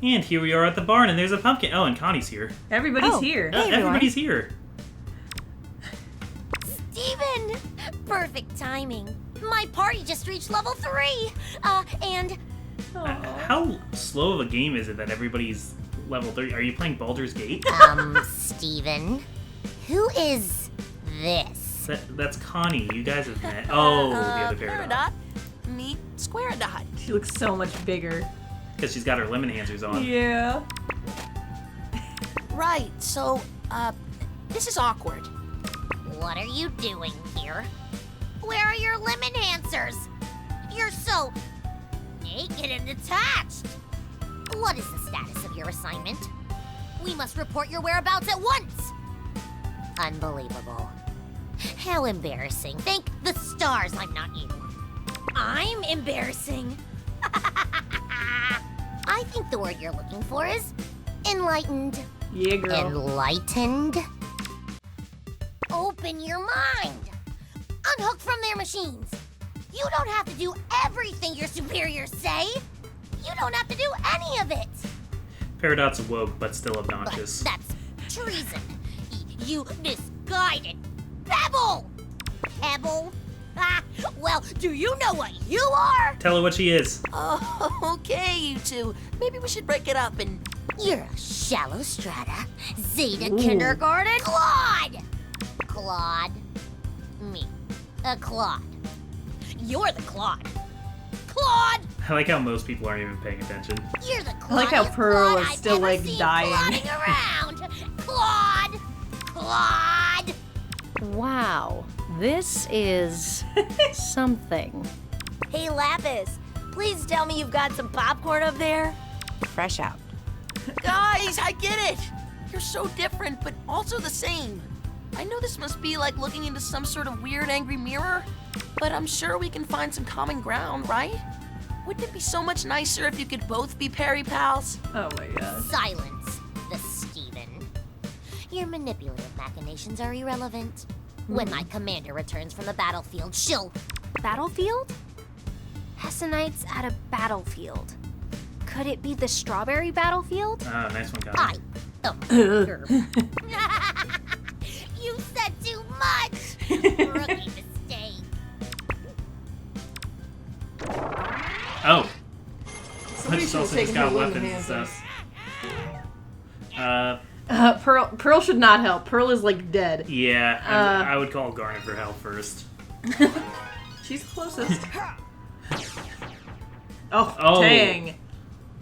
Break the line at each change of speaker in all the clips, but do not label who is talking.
And here we are at the barn, and there's a pumpkin. Oh, and Connie's here.
Everybody's here.
Hey,
Everybody's here.
Steven! Perfect timing. My party just reached level 3. And...
How slow of a game is it that everybody's level 3? Are you playing Baldur's Gate?
Steven, who is this?
That's Connie. You guys have met. Oh, the other Peridot.
Me, Square Dot.
She looks so much bigger.
Because she's got her lemon handsers on.
Yeah.
Right, so, this is awkward.
What are you doing here? Where are your lemon answers? You're so naked and detached. What is the status of your assignment? We must report your whereabouts at once. Unbelievable. How embarrassing. Thank the stars I'm not you. I'm embarrassing. I think the word you're looking for is enlightened.
Yeah, girl.
Enlightened? Open your mind. Unhook from their machines. You don't have to do everything your superiors say. You don't have to do any of it.
Peridot's awoke, but still obnoxious.
But that's treason. You misguided Pebble! Pebble? Ah, well, do you know what you are?
Tell her what she is.
Oh, okay, you two. Maybe we should break it up and...
You're a shallow strata. Zeta kindergarten. Claude. Me. A Claude. You're the Claude. Claude!
I like how most people aren't even paying attention.
You're the
I like how
Claudiest
Pearl
Claude
is
I've
still,
ever
like,
seen
dying.
Clauding around. Claude! Claude!
Wow, this is something.
Hey, Lapis, please tell me you've got some popcorn up there.
Fresh out.
Guys, I get it. You're so different, but also the same. I know this must be like looking into some sort of weird, angry mirror, but I'm sure we can find some common ground, right? Wouldn't it be so much nicer if you could both be Perry pals?
Oh my god.
Silence, the Steven. Your manipulative machinations are irrelevant. When my commander returns from the battlefield, she'll...
Battlefield? Hessenites at a battlefield. Could it be the strawberry battlefield?
Oh, nice one, Connie.
You said too much! Rookie mistake.
Oh.
Somebody
She
should have
also just
taken
got
her
weapons
lemon
and stuff.
Pearl should not help. Pearl is like dead.
Yeah, I would call Garnet for help first.
She's closest. Oh, dang.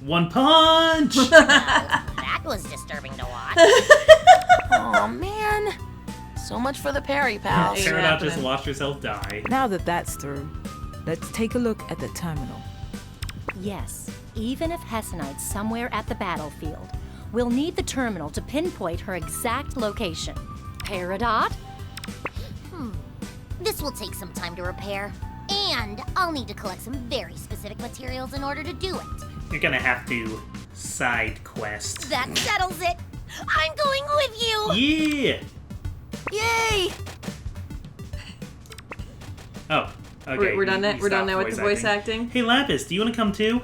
One punch!
That was disturbing to watch.
Aw, man. So much for the Perry pals.
Ain't
Peridot just
happening.
watched herself die.
Now that that's through, let's take a look at the terminal.
Yes, even if Hessenite's somewhere at the battlefield, we'll need the terminal to pinpoint her exact location. Peridot?
This will take some time to repair. And I'll need to collect some very specific materials in order to do it.
You're gonna have to side quest.
That settles it. I'm going with you.
Yeah!
Yay!
Oh, okay.
We're done.
you
We're done
stopped
now with the voice acting.
Hey, Lapis, do you want to come too?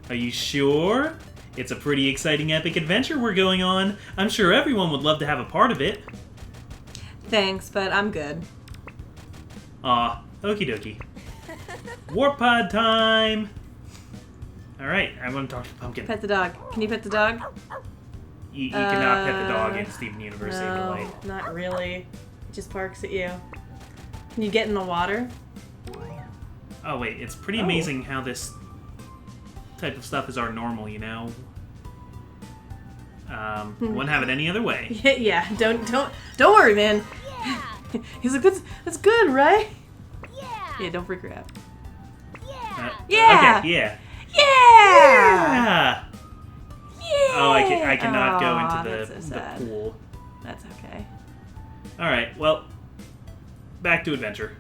Are you sure? It's a pretty exciting epic adventure we're going on. I'm sure everyone would love to have a part of it.
Thanks, but I'm good.
Aw, okie dokie. Warp pod time! Alright, I want to talk to Pumpkin.
Pet the dog. Can you pet the dog?
You cannot pet the dog in Steven Universe Save the
No,
Light.
not really. It just barks at you. Can you get in the water?
Oh wait, it's pretty amazing how this type of stuff is our normal, you know? Wouldn't have it any other way.
Yeah. Don't worry, man.
Yeah.
He's like, that's good, right?
Yeah.
Yeah. Don't freak her out.
Yeah.
Yeah.
Okay, yeah.
Yeah.
Yeah! Oh, I cannot go
Aw,
into
that's so
the
sad.
pool.
That's okay.
Alright, well, back to adventure.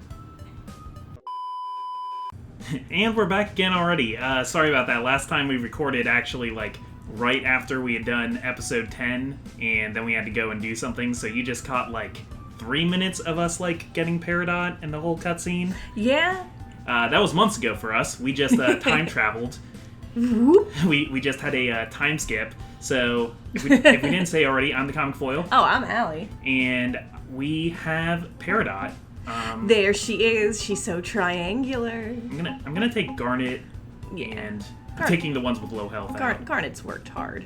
And we're back again already. Sorry about that. Last time we recorded actually, like, right after we had done episode 10, and then we had to go and do something, so you just caught, like, 3 minutes of us, like, getting Peridot and the whole cutscene.
Yeah.
That was months ago for us. We just time traveled
Whoop.
We just had a time skip. So if we didn't say already, I'm the Comic Foil,
Oh, I'm Allie.
and we have Peridot.
There she is. She's so triangular.
I'm gonna take Garnet,
Yeah.
and I'm
Garnet.
taking the ones with low health. out.
Garnet's worked hard.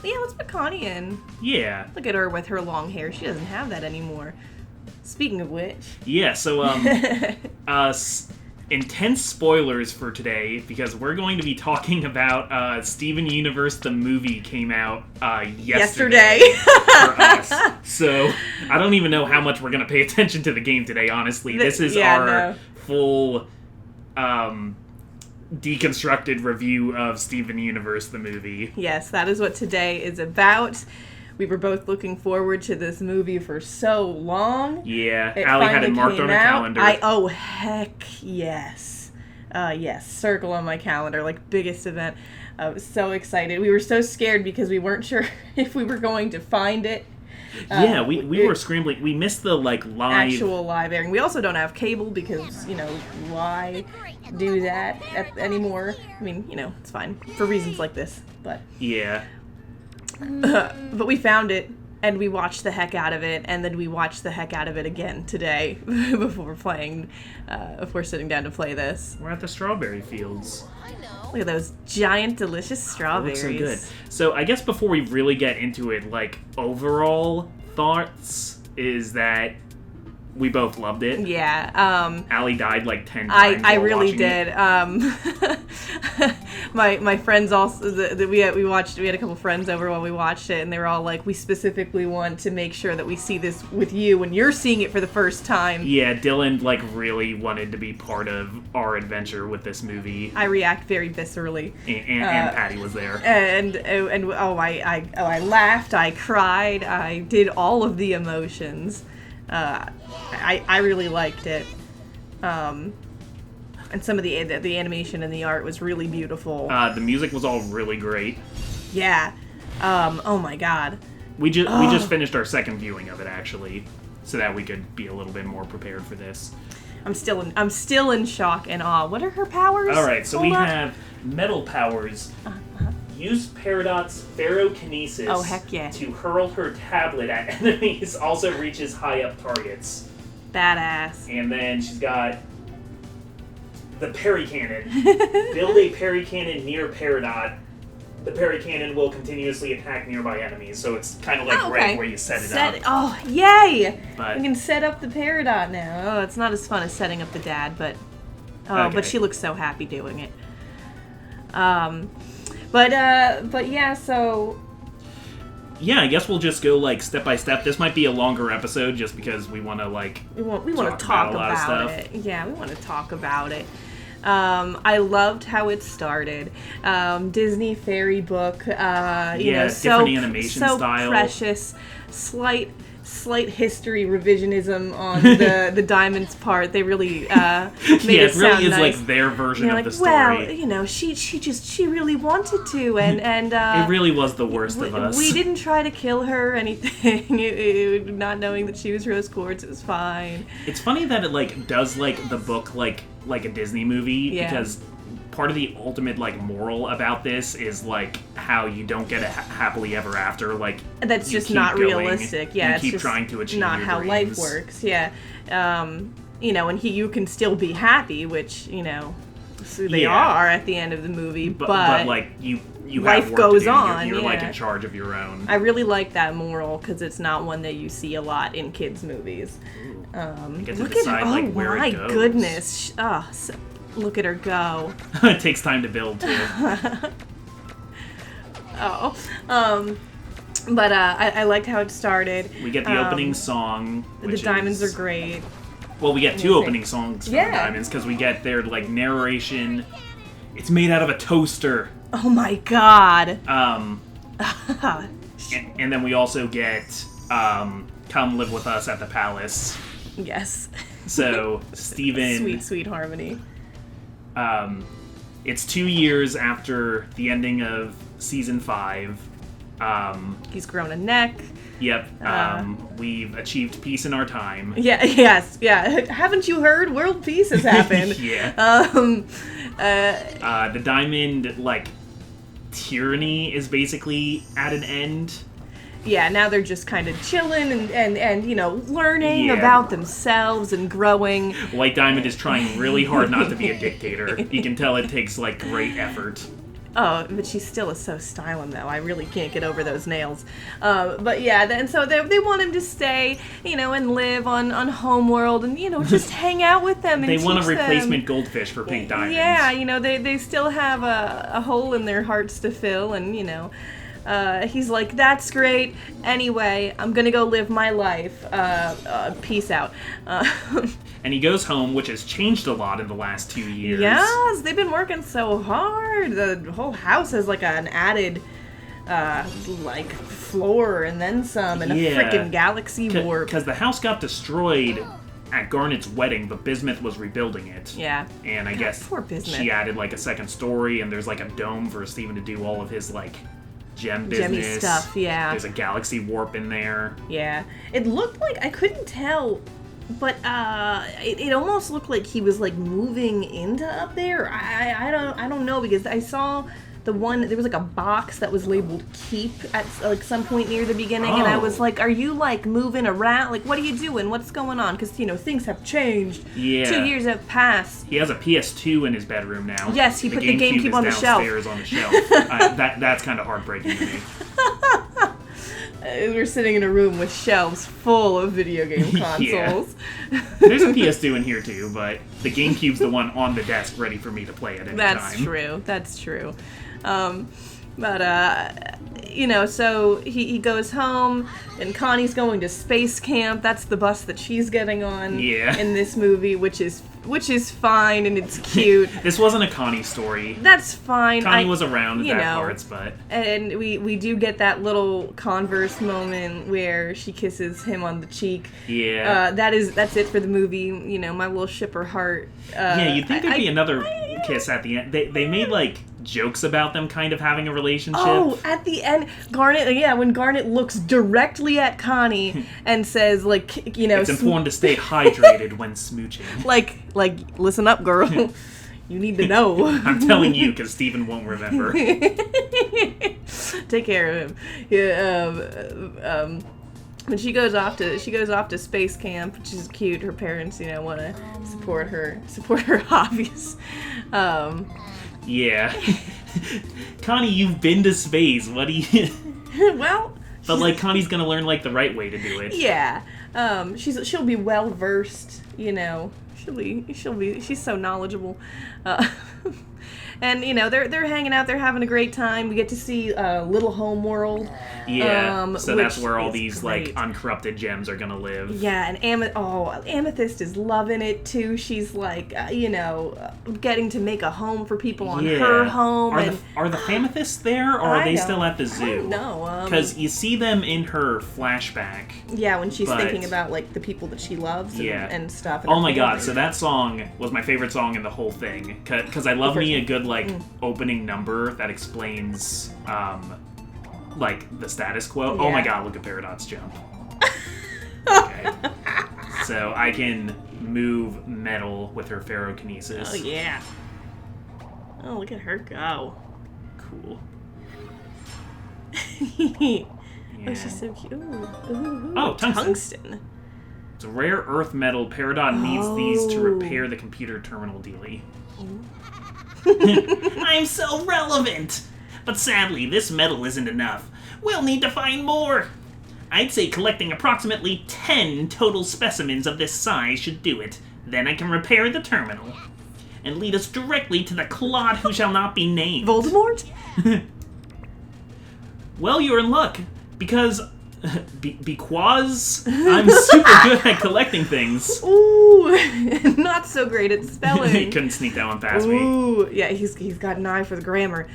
Yeah, let's put Connie in.
Yeah.
Look at her with her long hair. She doesn't have that anymore. Speaking of which.
Yeah, so, intense spoilers for today, because we're going to be talking about Steven Universe, the movie came out yesterday for us. So, I don't even know how much we're going to pay attention to the game today, honestly. This is our full deconstructed review of Steven Universe, the movie.
Yes, that is what today is about. We were both looking forward to this movie for so long.
Yeah,
It
Allie had it
finally
marked on
came
her
out.
calendar.
Oh, heck yes. Yes, circle on my calendar, like biggest event. I was so excited. We were so scared because we weren't sure if we were going to find it.
Yeah, we were scrambling. We missed the, live...
Actual live airing. We also don't have cable because, why do that anymore? I mean, it's fine for reasons like this, but...
Yeah.
But we found it, and we watched the heck out of it, and then we watched the heck out of it again today before sitting down to play this.
We're at the strawberry fields.
Look at those giant, delicious strawberries.
Looks so good. So I guess before we really get into it, overall thoughts is that we both loved it.
Yeah.
Allie died 10 times.
I
while
really
watching
did. My friends also we had a couple friends over while we watched it, and they were all like, we specifically want to make sure that we see this with you when you're seeing it for the first time.
Yeah, Dylan really wanted to be part of our adventure with this movie.
I react very viscerally.
And Patty was there.
And I laughed, I cried, I did all of the emotions. I really liked it. And some of the animation and the art was really beautiful.
The music was all really great.
Yeah. Oh my god.
We just finished our second viewing of it, actually, so that we could be a little bit more prepared for this.
I'm still in shock and awe. What are her powers?
All right, so we have metal powers. Use Peridot's ferrokinesis
Oh, heck yeah.
to hurl her tablet at enemies. Also reaches high up targets.
Badass.
And then she's got the Perry Cannon. Build a Perry Cannon near Peridot. The Perry Cannon will continuously attack nearby enemies. So it's kind of like right where you set it up.
Oh, yay!
But,
we can set up the Peridot now. Oh, it's not as fun as setting up the dad, but but she looks so happy doing it. But yeah, so...
Yeah, I guess we'll just go, step by step. This might be a longer episode just because we want to,
We want to talk about it. Yeah, we want to talk about it. I loved how it started. Disney fairy book,
different animation
so
style.
Precious, slight history revisionism on the Diamond's part. They really made it sound
really
nice.
is their version of the story.
Well, she really wanted to, and
it really was the worst of us.
We didn't try to kill her or anything. Not knowing that she was rose quartz, it was fine.
It's funny that it does the book like a Disney movie, because part of the ultimate moral about this is how you don't get a happily ever after.
That's just not realistic. Yeah, it's
keep
just
trying to achieve
not
your
how
dreams.
life works. Yeah, and you can still be happy, which they are at the end of the movie. But
you
life
have work
goes
to do.
on.
You're
yeah.
in charge of your own.
I really like that moral because it's not one that you see a lot in kids' movies.
You get to
Look
decide,
at her! Oh
where
my
it goes.
goodness! Look at her go.
It takes time to build too.
But I liked how it started.
We get the opening song.
The Diamonds are great.
Well, we get two opening songs from the Diamonds because we get their narration. It's made out of a toaster.
Oh my god.
And then we also get Come Live With Us at the Palace.
Yes.
So Steven,
sweet harmony.
It's 2 years after the ending of season 5.
He's grown a neck.
Yep. We've achieved peace in our time.
Yeah. Yes. Yeah. Haven't you heard? World peace has happened.
Yeah. The diamond, like, tyranny is basically at an end.
Yeah, now they're just kind of chilling and you know, learning
Yeah.
about themselves and growing.
White Diamond is trying really hard not to be a dictator. You can tell it takes, like, great effort.
Oh, but she still is so styling, though. I really can't get over those nails. But yeah, and so they want him to stay, you know, and live on Homeworld and, you know, just hang out with them and
They want a
teach them.
replacement goldfish for Pink Diamond.
Yeah, you know, they still have a hole in their hearts to fill, and, you know, he's like, that's great. Anyway, I'm gonna go live my life. Peace out.
And he goes home, which has changed a lot in the last 2 years.
Yes, they've been working so hard. The whole house has like an added, like, floor and then some, and a freaking galaxy warp.
Because the house got destroyed at Garnet's wedding, but Bismuth was rebuilding it.
Yeah.
And I
God,
guess
poor Bismuth.
she added, like, a second story, and there's, like, a dome for Steven to do all of his, like, gem
Gemmy
business.
stuff, yeah.
There's a galaxy warp in there.
Yeah. It looked like, I couldn't tell, but it almost looked like he was like moving into up there. I don't know, because I saw the one, there was like a box that was labeled keep at like some point near the beginning, and I was like, are you like moving around? Like, what are you doing? What's going on? Because, you know, things have changed.
Yeah.
2 years have passed.
He has a PS2 in his bedroom now.
Yes, he put the GameCube
is
on the shelf.
downstairs on the shelf. That's kind of heartbreaking to me.
We're sitting in a room with shelves full of video game consoles.
There's a PS2 in here too, but the GameCube's the one on the desk ready for me to play at any
That's
time.
true. That's true. You know, so he goes home, and Connie's going to space camp. That's the bus that she's getting on in this movie, which is fine, and it's cute.
This wasn't a Connie story.
That's fine.
Connie was around
you
at that
know,
parts, but...
And we do get that little Converse moment where she kisses him on the cheek.
Yeah.
That's it for the movie. You know, my little shipper heart.
Yeah, you'd think there'd be another kiss at the end. They made, like, jokes about them kind of having a relationship.
Oh, at the end, when Garnet looks directly at Connie and says, like, you know...
It's important to stay hydrated when smooching.
Like, listen up, girl. You need to know.
I'm telling you, because Steven won't remember.
Take care of him. Yeah, but she goes off to space camp, which is cute. Her parents, you know, want to support her hobbies.
Yeah. Connie, you've been to space. What do you...
Well...
But, like, Connie's gonna learn, like, the right way to do it.
Yeah. She'll be well versed, you know. She's so knowledgeable. And, you know, they're hanging out, they're having a great time. We get to see Little Homeworld.
Yeah, so that's where all
is
these,
great.
like, uncorrupted gems are gonna live.
Yeah, and Amethyst is loving it, too. She's, like, you know, getting to make a home for people on her home.
Are the Famethysts there, or are they still at the zoo?
No,
because you see them in her flashback.
Yeah, when she's thinking about, like, the people that she loves and stuff. And
oh my god, so that song was my favorite song in the whole thing. Because I love me a good, like, opening number that explains, like, the status quo.
Yeah.
Oh my god, look at Peridot's jump. Okay. So I can move metal with her ferrokinesis.
Oh, yeah. Oh, look at her go.
Cool.
Yeah. Oh, she's so cute. Ooh.
Oh, tungsten.
Tungsten.
It's a rare earth metal. Peridot needs these to repair the computer terminal dealie. I'm so relevant! But sadly, this metal isn't enough. We'll need to find more! I'd say collecting approximately 10 total specimens of this size should do it. Then I can repair the terminal. And lead us directly to the clod who shall not be named.
Voldemort?
Well, you're in luck. Because I'm super good at collecting things.
Ooh, not so great at spelling.
He couldn't sneak that one past me.
Ooh, yeah, he's got an eye for the grammar.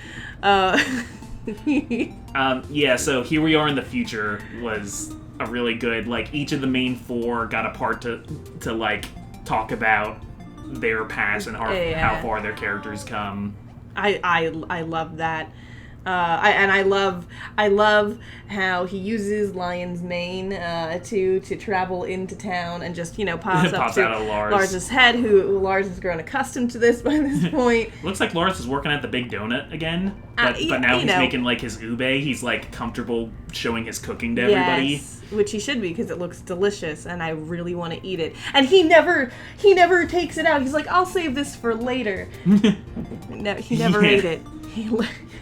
Yeah, so Here We Are in the Future was a really good, like, each of the main four got a part to like, talk about their past and how far their characters come.
I love that. I love how he uses Lion's mane to travel into town and just pops up
Pops
to
out of Lars.
Lars's head. Who Lars has grown accustomed to this by this point.
Looks like Lars is working at the Big Donut again, but now he's making like his ube. He's like comfortable showing his cooking to everybody.
Yes, which he should be because it looks delicious and I really want to eat it. And he never takes it out. He's like, I'll save this for later. No, he never ate it.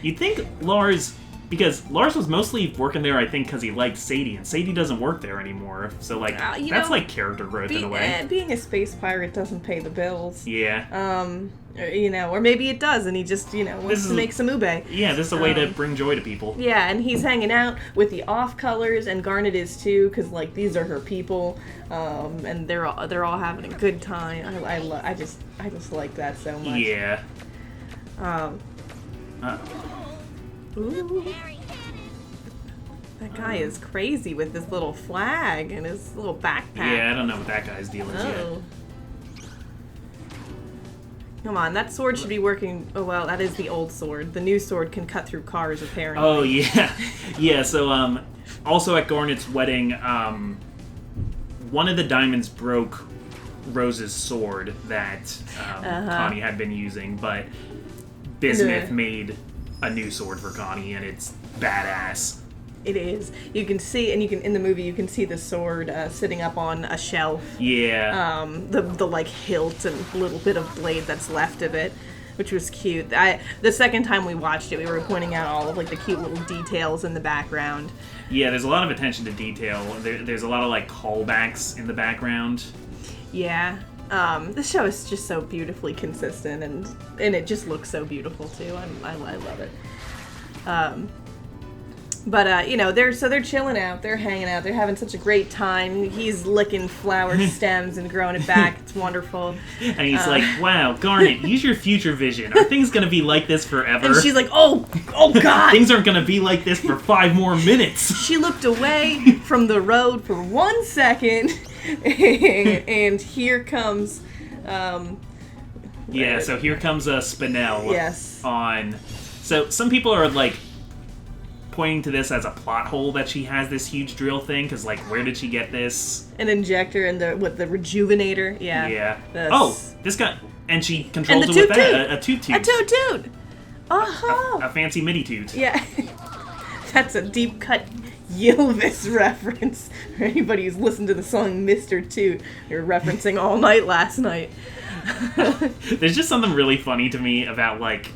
You'd think Lars, because Lars was mostly working there, I think, because he liked Sadie, and Sadie doesn't work there anymore. So, like, that's like character growth in a way.
Being a space pirate doesn't pay the bills.
Yeah.
Or maybe it does, and he just, wants to make some ube.
Yeah, this is a way to bring joy to people.
Yeah, and he's hanging out with the off-colors, and Garnet is too, because, like, these are her people, and they're all having a good time. I just like that so much.
Yeah.
Ooh. That guy is crazy with this little flag and his little backpack.
Yeah, I don't know what that guy's deal is yet.
Come on, that sword should be working. Oh, well, that is the old sword. The new sword can cut through cars, apparently.
Oh, yeah. Yeah, so, also at Garnet's wedding, one of the diamonds broke Rose's sword that Connie had been using, but Bismuth made a new sword for Connie, and it's badass.
It is. You can see, and in the movie, you can see the sword sitting up on a shelf.
Yeah.
The like hilt and little bit of blade that's left of it, which was cute. The second time we watched it, we were pointing out all of like the cute little details in the background.
Yeah, there's a lot of attention to detail. There's a lot of like callbacks in the background.
Yeah. This show is just so beautifully consistent, and it just looks so beautiful too. I love it. But they're chilling out, they're hanging out, they're having such a great time. He's licking flower stems and growing it back. It's wonderful.
And he's like, "Wow, Garnet, use your future vision. Are things gonna be like this forever?"
And she's like, "Oh God,
things aren't gonna be like this for 5 more minutes."
She looked away from the road for 1 second, and here comes.
Yeah, so here comes a Spinel.
Yes.
So some people are like pointing to this as a plot hole that she has this huge drill thing, because like, where did she get this?
An injector and the rejuvenator. Yeah.
Yeah. This guy, and she controls it with that, a toot.
A toot. Oh.
A fancy MIDI toot.
Yeah. That's a deep cut Ylvis reference for anybody who's listened to the song Mr. Toot. We were referencing all night last night.
There's just something really funny to me about like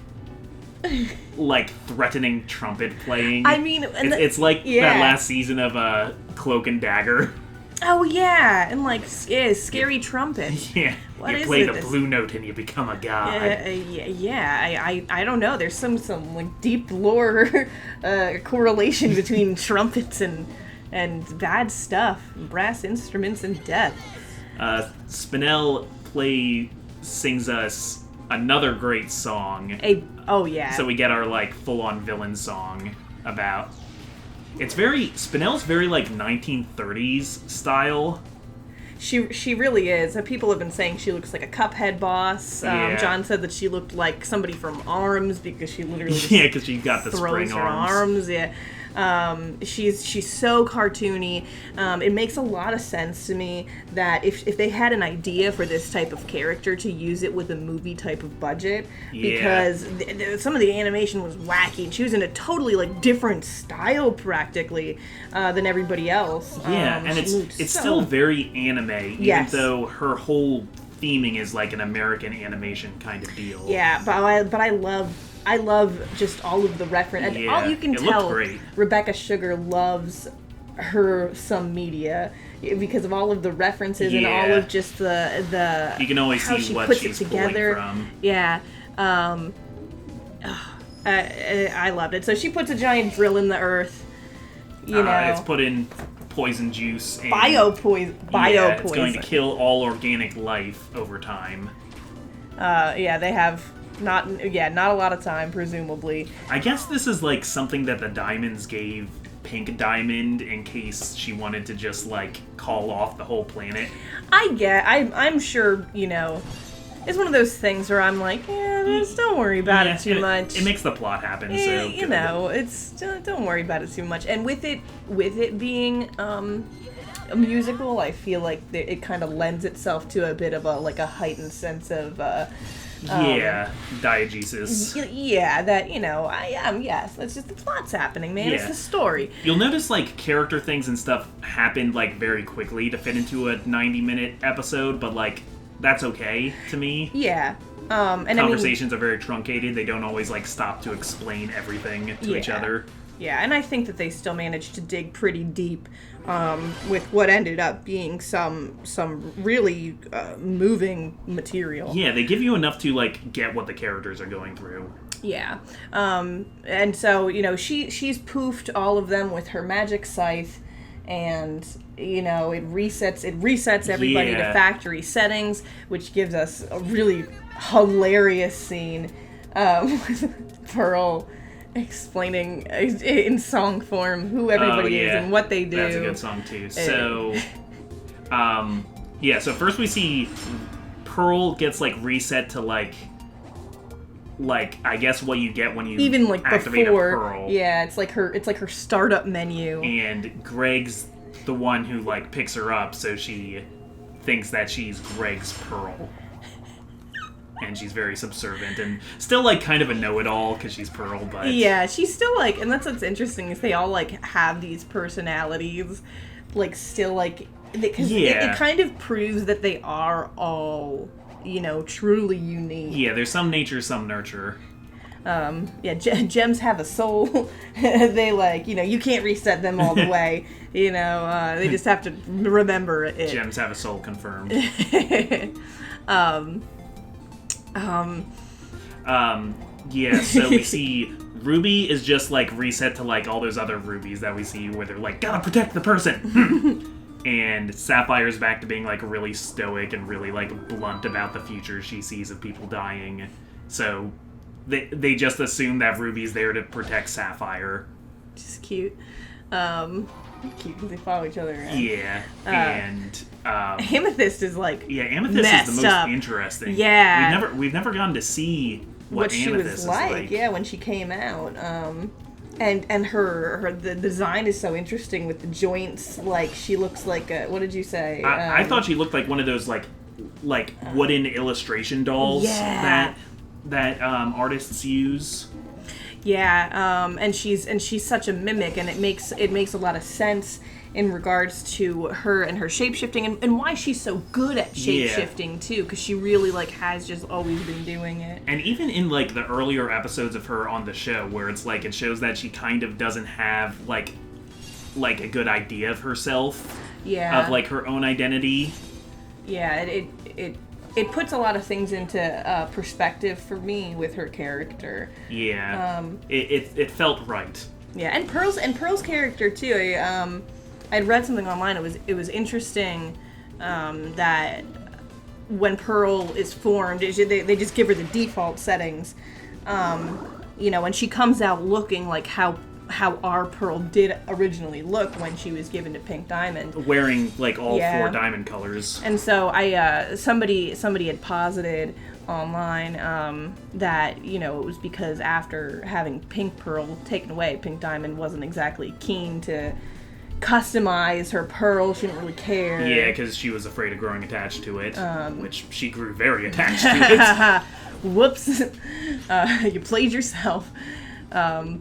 threatening trumpet playing.
I mean,
it's like that last season of Cloak and Dagger.
Oh yeah, and like scary trumpet.
Yeah,
what
you
is
play
it,
the blue note and you become a god.
I don't know. There's some like deep lore correlation between trumpets and bad stuff, brass instruments, and death.
Spinel sings us another great song. So we get our like full-on villain song about. Spinel's very like 1930s style.
She really is. People have been saying she looks like a Cuphead boss. John said that she looked like somebody from Arms because she literally
because she got the
throws
spring
her
arms.
Yeah. She's so cartoony. It makes a lot of sense to me that if they had an idea for this type of character, to use it with a movie type of budget, because some of the animation was wacky. She was in a totally like different style practically than everybody else.
And it's still very anime, even though her whole theming is like an American animation kind of deal.
Yeah, but I love just all of the reference. And all you can tell, Rebecca Sugar loves her some media because of all of the references and all of just the
you can always
how
see
she
what
puts
she's
it together.
From.
Yeah. I loved it. So she puts a giant drill in the earth. You know,
it's put in poison juice. And,
Biopoison.
It's going to kill all organic life over time.
They have not a lot of time, presumably.
I guess this is like something that the Diamonds gave Pink Diamond in case she wanted to just like call off the whole planet.
I'm sure, it's one of those things where I'm like, don't worry about it too much.
It makes the plot happen.
Eh,
So
you know, it's don't worry about it too much. And with it being a musical, I feel like it kind of lends itself to a bit of a heightened sense of
diegesis.
Yeah, that yes, that's just the plot's happening, man. It's the story.
You'll notice like character things and stuff happened like very quickly to fit into a 90-minute episode, but like that's okay to me.
Yeah. And
conversations are very truncated. They don't always like stop to explain everything to each other.
Yeah, and I think that they still managed to dig pretty deep with what ended up being some really moving material.
Yeah, they give you enough to like get what the characters are going through.
Yeah, and so she's poofed all of them with her magic scythe, and it resets everybody to factory settings, which gives us a really hilarious scene with Pearl explaining in song form who everybody is and what they do.
That's a good song too. So, so first we see Pearl gets like reset to like I guess what you get when you
even like
activate
before.
A Pearl.
Yeah, it's like her startup menu.
And Greg's the one who like picks her up, so she thinks that she's Greg's Pearl. And she's very subservient and still like kind of a know-it-all because she's Pearl, but
yeah, she's still like, and that's what's interesting is they all like have these personalities, like still like because it kind of proves that they are all truly unique.
Yeah, there's some nature, some nurture.
Gems have a soul. They like you can't reset them all the way. They just have to remember it.
Gems have a soul, confirmed. So we see Ruby is just like reset to like all those other Rubies that we see where they're like, gotta protect the person. And Sapphire's back to being like really stoic and really like blunt about the future she sees of people dying. So they just assume that Ruby's there to protect Sapphire.
Just cute. Cute because they follow each other around.
Yeah, and
Amethyst is like
Amethyst is the most
up.
interesting.
Yeah,
we've never gotten to see
what
Amethyst
she was
is
like. Yeah, when she came out, and her the design is so interesting with the joints. Like she looks like what did you say?
I thought she looked like one of those like wooden illustration dolls that artists use.
Yeah, and she's such a mimic, and it makes a lot of sense in regards to her and her shapeshifting and why she's so good at shapeshifting too, because she really like has just always been doing it.
And even in like the earlier episodes of her on the show, where it's like it shows that she kind of doesn't have like a good idea of herself, of like her own identity.
Yeah, it puts a lot of things into perspective for me with her character.
Yeah, it felt right.
Yeah, and Pearl's character too. I'd read something online. It was interesting that when Pearl is formed, they just give her the default settings. And she comes out looking like how our Pearl did originally look when she was given to Pink Diamond,
wearing like all 4 diamond colors.
And so somebody had posited online that it was because after having Pink Pearl taken away, Pink Diamond wasn't exactly keen to customize her pearl. She didn't really care.
Yeah, because she was afraid of growing attached to it, which she grew very attached to it.
Whoops. You played yourself. Yeah.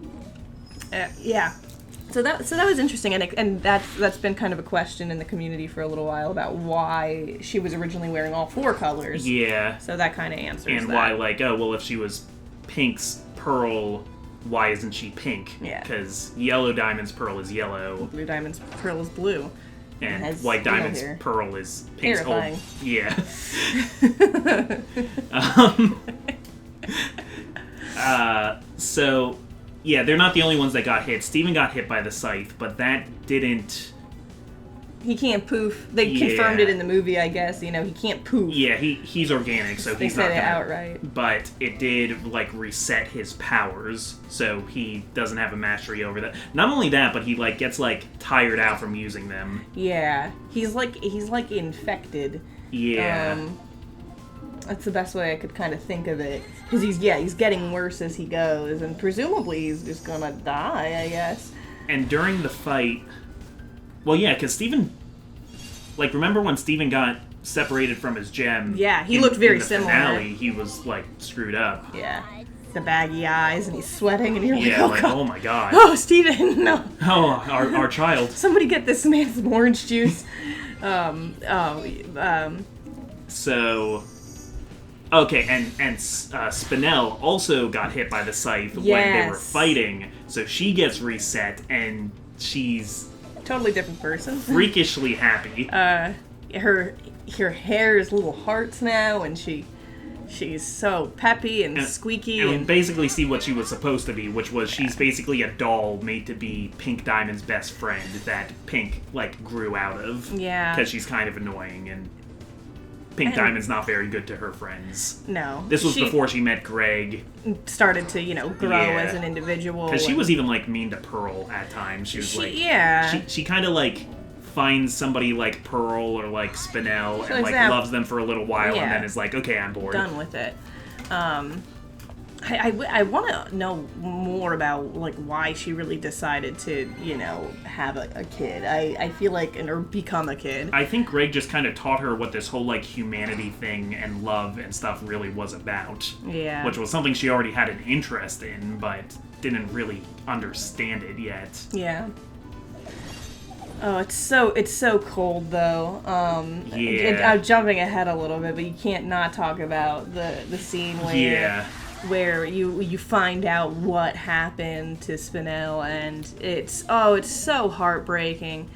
So that was interesting, and that's been kind of a question in the community for a little while about why she was originally wearing all 4 colors.
Yeah.
So that kind of answers
and
that.
Why, like, if she was Pink's Pearl, why isn't she pink?
Yeah.
Because Yellow Diamond's Pearl is yellow.
Blue Diamond's Pearl is blue.
And White Diamond's Pearl is Pink's
terrifying.
Yeah. So, yeah, they're not the only ones that got hit. Steven got hit by the scythe, but that didn't...
He can't poof. They confirmed it in the movie, I guess. He can't poof.
Yeah, he's organic, so he's not
gonna... They said it outright.
But it did, like, reset his powers, so he doesn't have a mastery over that. Not only that, but he, like, gets, like, tired out from using them.
Yeah. He's like infected.
Yeah.
That's the best way I could kind of think of it. Because he's getting worse as he goes, and presumably he's just gonna die, I guess.
And during the fight, well, yeah, because Steven, like, remember when Steven got separated from his gem?
Yeah, he looked very
in the
similar.
Finale, he was, like, screwed up.
Yeah. The baggy eyes, and he's sweating, and you're like,
Yeah,
oh,
like,
God.
oh my god.
Oh, Steven, no.
Oh, our child.
Somebody get this man some orange juice.
So, okay, and Spinel also got hit by the scythe when they were
Yes.
fighting, so she gets reset, and she's
Totally different person.
freakishly happy.
Her hair is little hearts now, and she's so peppy and squeaky.
And we
And
basically see what she was supposed to be, which was she's basically a doll made to be Pink Diamond's best friend that Pink, like, grew out of.
Yeah.
Because she's kind of annoying, and Pink Diamond's not very good to her friends.
no,
This was
she
before she met Greg,
started to grow
Yeah.
as an individual.
because she
and-
was even, like, mean to Pearl at times. She was like...
yeah.
She kind of, like, finds somebody like Pearl or, like, Spinel and, like,
exactly.
loves them for a little while
Yeah.
and then is like, okay, I'm bored.
done with it. I want to know more about, like, why she really decided to, have a kid. I feel like, or become a kid.
I think Greg just kind of taught her what this whole, like, humanity thing and love and stuff really was about.
Yeah.
Which was something she already had an interest in, but didn't really understand it yet.
Yeah. Oh, it's so cold though.
Yeah.
I'm jumping ahead a little bit, but you can't not talk about the scene where you find out what happened to Spinel, and it's so heartbreaking.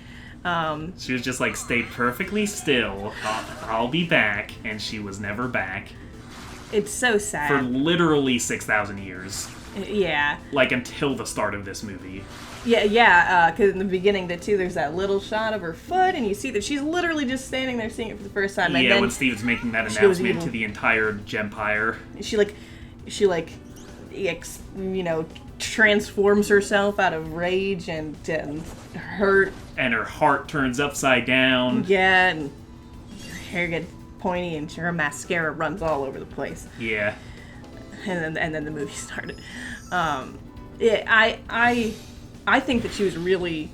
She was just like, stay perfectly still, I'll be back, and she was never back.
It's so
For
sad.
literally 6,000 years.
Yeah.
Like, until the start of this movie.
Yeah, because in the beginning, there's that little shot of her foot, and you see that she's literally just standing there seeing it for the first time. And
Yeah,
then
when Steve's making that
she goes
announcement
evil.
to the entire Gempire.
she transforms herself out of rage and hurt.
And her heart turns upside down.
Yeah, and her hair gets pointy, and her mascara runs all over the place.
Yeah.
And then the movie started. I think that she was a really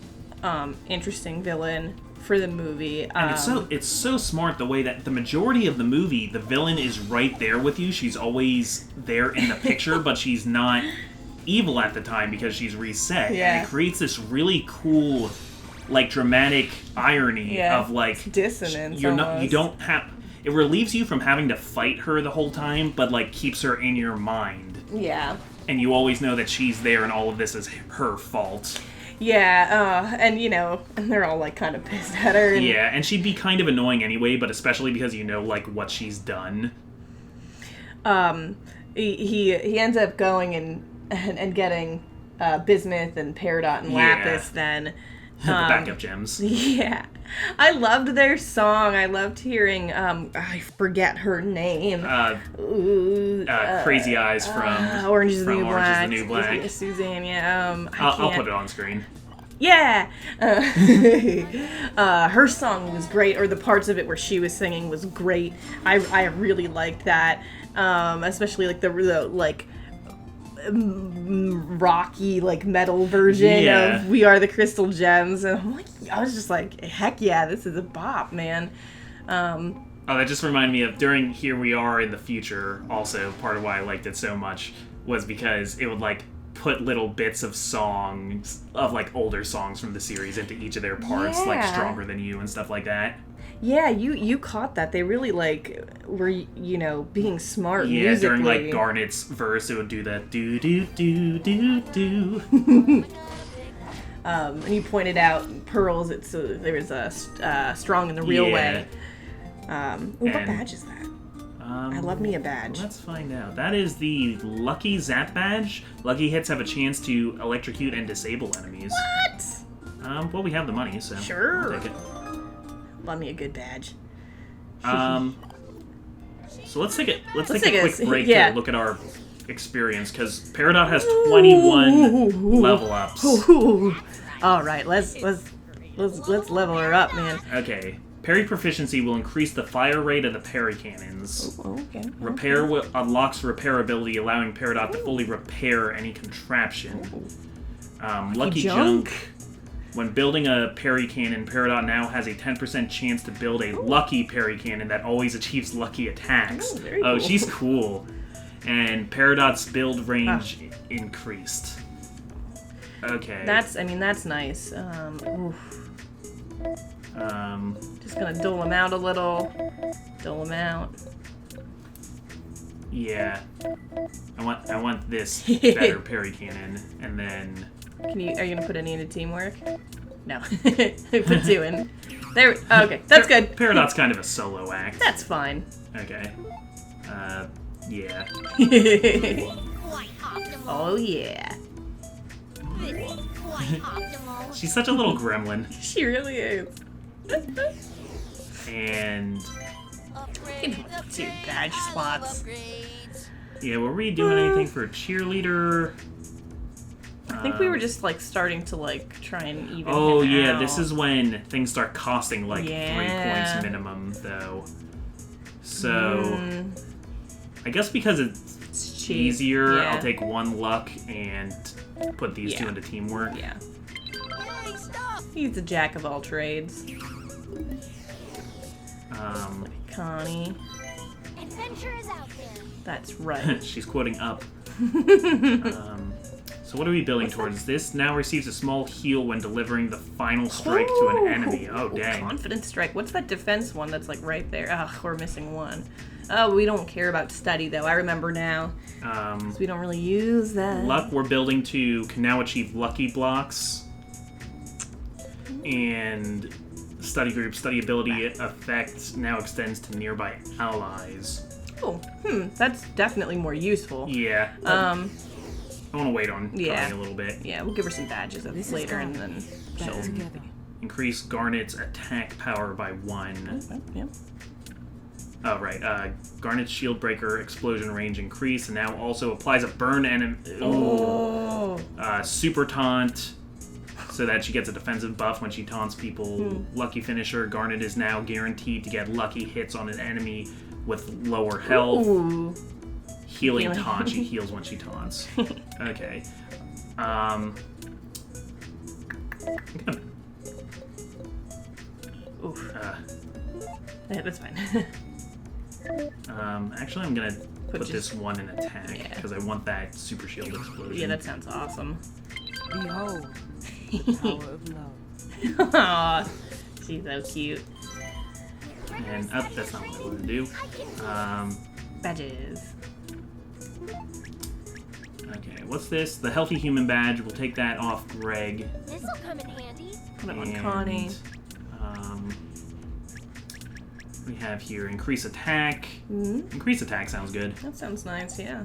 interesting villain for the movie.
And it's so smart the way that the majority of the movie, the villain is right there with you. She's always there in the picture, but she's not evil at the time because she's reset.
Yeah.
And it creates this really cool, like, dramatic irony of, like,
dissonance.
you
almost.
don't have... It relieves you from having to fight her the whole time, but, like, keeps her in your mind.
Yeah.
And you always know that she's there and all of this is her fault.
Yeah, and they're all, like, kind of pissed at her. And
Yeah, and she'd be kind of annoying anyway, but especially because like, what she's done.
He ends up going and getting Bismuth and Peridot and
Yeah.
Lapis then.
The backup gems.
Yeah. I loved their song. I loved hearing, I forget her name.
Crazy Eyes from
Orange is the
from
New
Orange
Black.
is the New Black.
Suzanne, yeah.
I'll put it on screen.
Yeah! Her song was great, or the parts of it where she was singing was great. I really liked that. Especially, like, the like, rocky, like, metal version of We Are the Crystal Gems. And I was just like, heck yeah, this is a bop, man.
Oh, that just reminded me of during Here We Are in the Future, also, part of why I liked it so much was because it would, like, put little bits of songs, of, like, older songs from the series into each of their parts, like
Yeah.
Stronger Than You and stuff like that.
Yeah, you caught that. They really, like, were, being smart
Yeah,
musically.
during, like, Garnet's verse, it would do that do-do-do-do-do.
And you pointed out Pearls, there was a Strong in the Real Way. What badge is that? I love me a badge.
Let's find out. That is the Lucky Zap badge. Lucky hits have a chance to electrocute and disable enemies.
What?
Well, we have the money, so
Sure.
I'll take it.
Love me a good badge.
So let's take a quick
take
break
yeah.
to look at our experience, because Peridot has 21 level ups.
All right, let's level her up, man.
Okay, Parry proficiency will increase the fire rate of the parry cannons.
Oh, okay.
Repair unlocks repairability, allowing Peridot to fully repair any contraption. Lucky Junk. When building a parry cannon, Peridot now has a 10% chance to build a lucky parry cannon that always achieves lucky attacks.
Very cool.
She's cool. And Peridot's build range increased. Okay.
That's nice. Just gonna dole him out a little. Dole him out.
Yeah. I want this better parry cannon, and then...
Are you gonna put any into teamwork? No. Put 2 in. There. Okay, that's good.
Peridot's kind of a solo act.
That's fine.
Okay. Yeah.
Quite optimal.
Oh yeah.
This is quite optimal.
She's such a little gremlin.
She really is.
And...
Upgrades, 2 badge slots.
Yeah, were we doing anything for cheerleader?
I think we were just like starting to like try and even.
Oh
him
yeah,
out.
this is when things start costing like 3
Yeah.
points minimum, though. So I guess because it's
cheap.
easier,
Yeah.
I'll take 1 luck and put these 2 into teamwork.
Yeah.
Yay, stuff!
He's a jack of all trades. Connie.
Adventure is out there.
That's right.
She's quoting up. So what are we building towards? This now receives a small heal when delivering the final strike to an enemy. Oh, dang.
Confident strike. What's that defense one that's like right there? Ugh, we're missing 1. Oh, we don't care about study though. I remember now. 'Cause we don't really use that.
Luck we're building can now achieve lucky blocks. And study group study ability effect now extends to nearby allies.
Oh, that's definitely more useful.
Yeah. I want to wait on Connie a little bit.
Yeah, we'll give her some badges later and then
Back
she'll...
together.
Increase Garnet's attack power by 1.
Okay, yeah.
Oh, right. Garnet's shield breaker explosion range increase, and now also applies a burn enemy.
Oh.
Super taunt, so that she gets a defensive buff when she taunts people. Lucky finisher. Garnet is now guaranteed to get lucky hits on an enemy with lower health.
Ooh.
Healing taunt. She heals when she taunts. Okay.
Oof. Yeah, that's fine.
Actually, I'm gonna put
just-
this 1 in attack
Yeah.
because I want that super shield explosion.
Yeah, that sounds awesome.
Behold, the power of love.
Aw, she's so cute.
And that's not what I want to do.
Badges.
Okay, what's this? The healthy human badge. We'll take that off Greg.
This'll come in handy.
Put it on
And,
Connie.
we have here increase attack.
Mm-hmm.
Increase attack sounds good.
That sounds nice, yeah.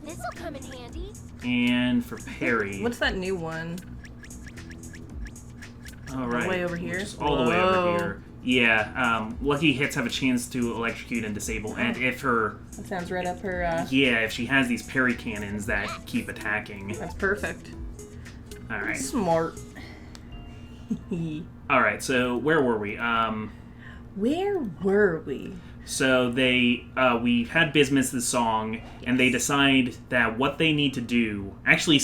This'll come in handy.
And for parry.
What's that new one?
All right.
way over here?
Which is all the way over
Whoa.
here. Yeah. Lucky hits have a chance to electrocute and disable, and if her
That sounds right up her,
if she has these parry cannons that keep attacking.
That's perfect.
All right.
Smart.
All right. So where were we?
Where were we?
So we had Bismuth's song, and they decide that what they need to do. Actually,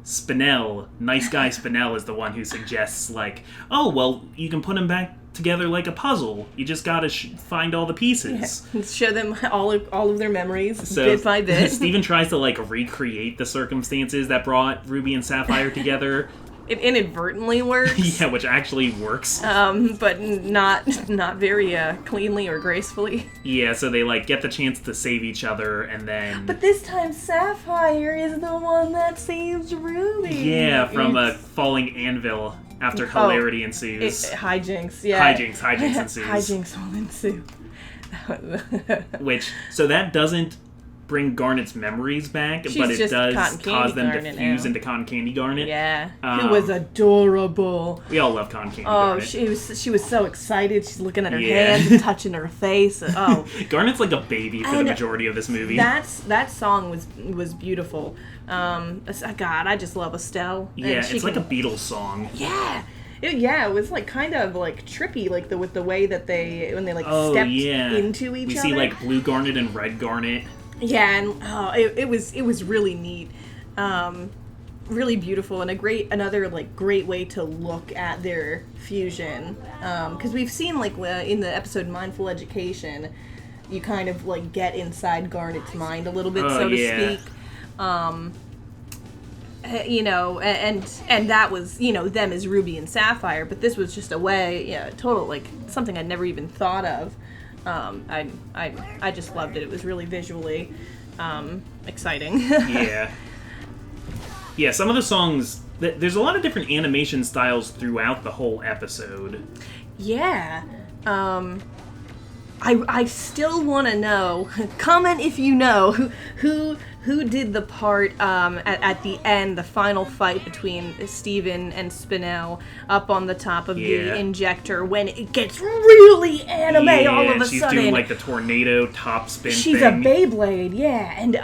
Spinel, nice guy Spinel, is the one who suggests like, oh well, you can put them back together like a puzzle. You just gotta find all the pieces.
Yeah. Show them all of their memories
So
bit by bit.
Steven tries to like recreate the circumstances that brought Ruby and Sapphire together.
It inadvertently works.
Yeah, which actually works.
But not very cleanly or gracefully.
Yeah, so they like get the chance to save each other, and then
But this time Sapphire is the one that saves Ruby.
yeah, from a falling anvil after hilarity ensues.
Hijinks, yeah.
Hijinks ensues.
Hijinks will ensue.
Which, so that doesn't bring Garnet's memories back,
She's
but it
just
does
Cotton Candy
cause them to
Garnet
fuse
now.
into Cotton Candy Garnet.
Yeah, it
Um,
was adorable.
We all love Cotton Candy
Oh,
Garnet.
she was so excited. She's looking at her
Yeah.
hands and touching her face. Oh,
Garnet's like a baby for the
And
majority of this movie.
that song was beautiful. God, I just love Estelle. And
yeah,
she
it's like a
can-
Beatles song.
Yeah, It was like kind of like trippy, like with the way that when they like
Oh,
stepped
yeah.
into each
We
other.
see, like, blue garnet and red garnet.
Yeah, and it was really neat, really beautiful, and another like great way to look at their fusion. Because we've seen like in the episode Mindful Education, you kind of like get inside Garnet's mind a little bit, so to speak. You know, and that was, you know, them as Ruby and Sapphire, but this was just a way, total, like, something I'd never even thought of. I just loved it. It was really visually exciting.
Yeah, some of the songs, there's a lot of different animation styles throughout the whole episode.
Yeah. I still want to know, comment if you know, who did the part at the end, the final fight between Steven and Spinel up on the top of the injector when it gets really anime all of a
she's
sudden.
doing like the tornado top spin
She's
thing.
a Beyblade, yeah, and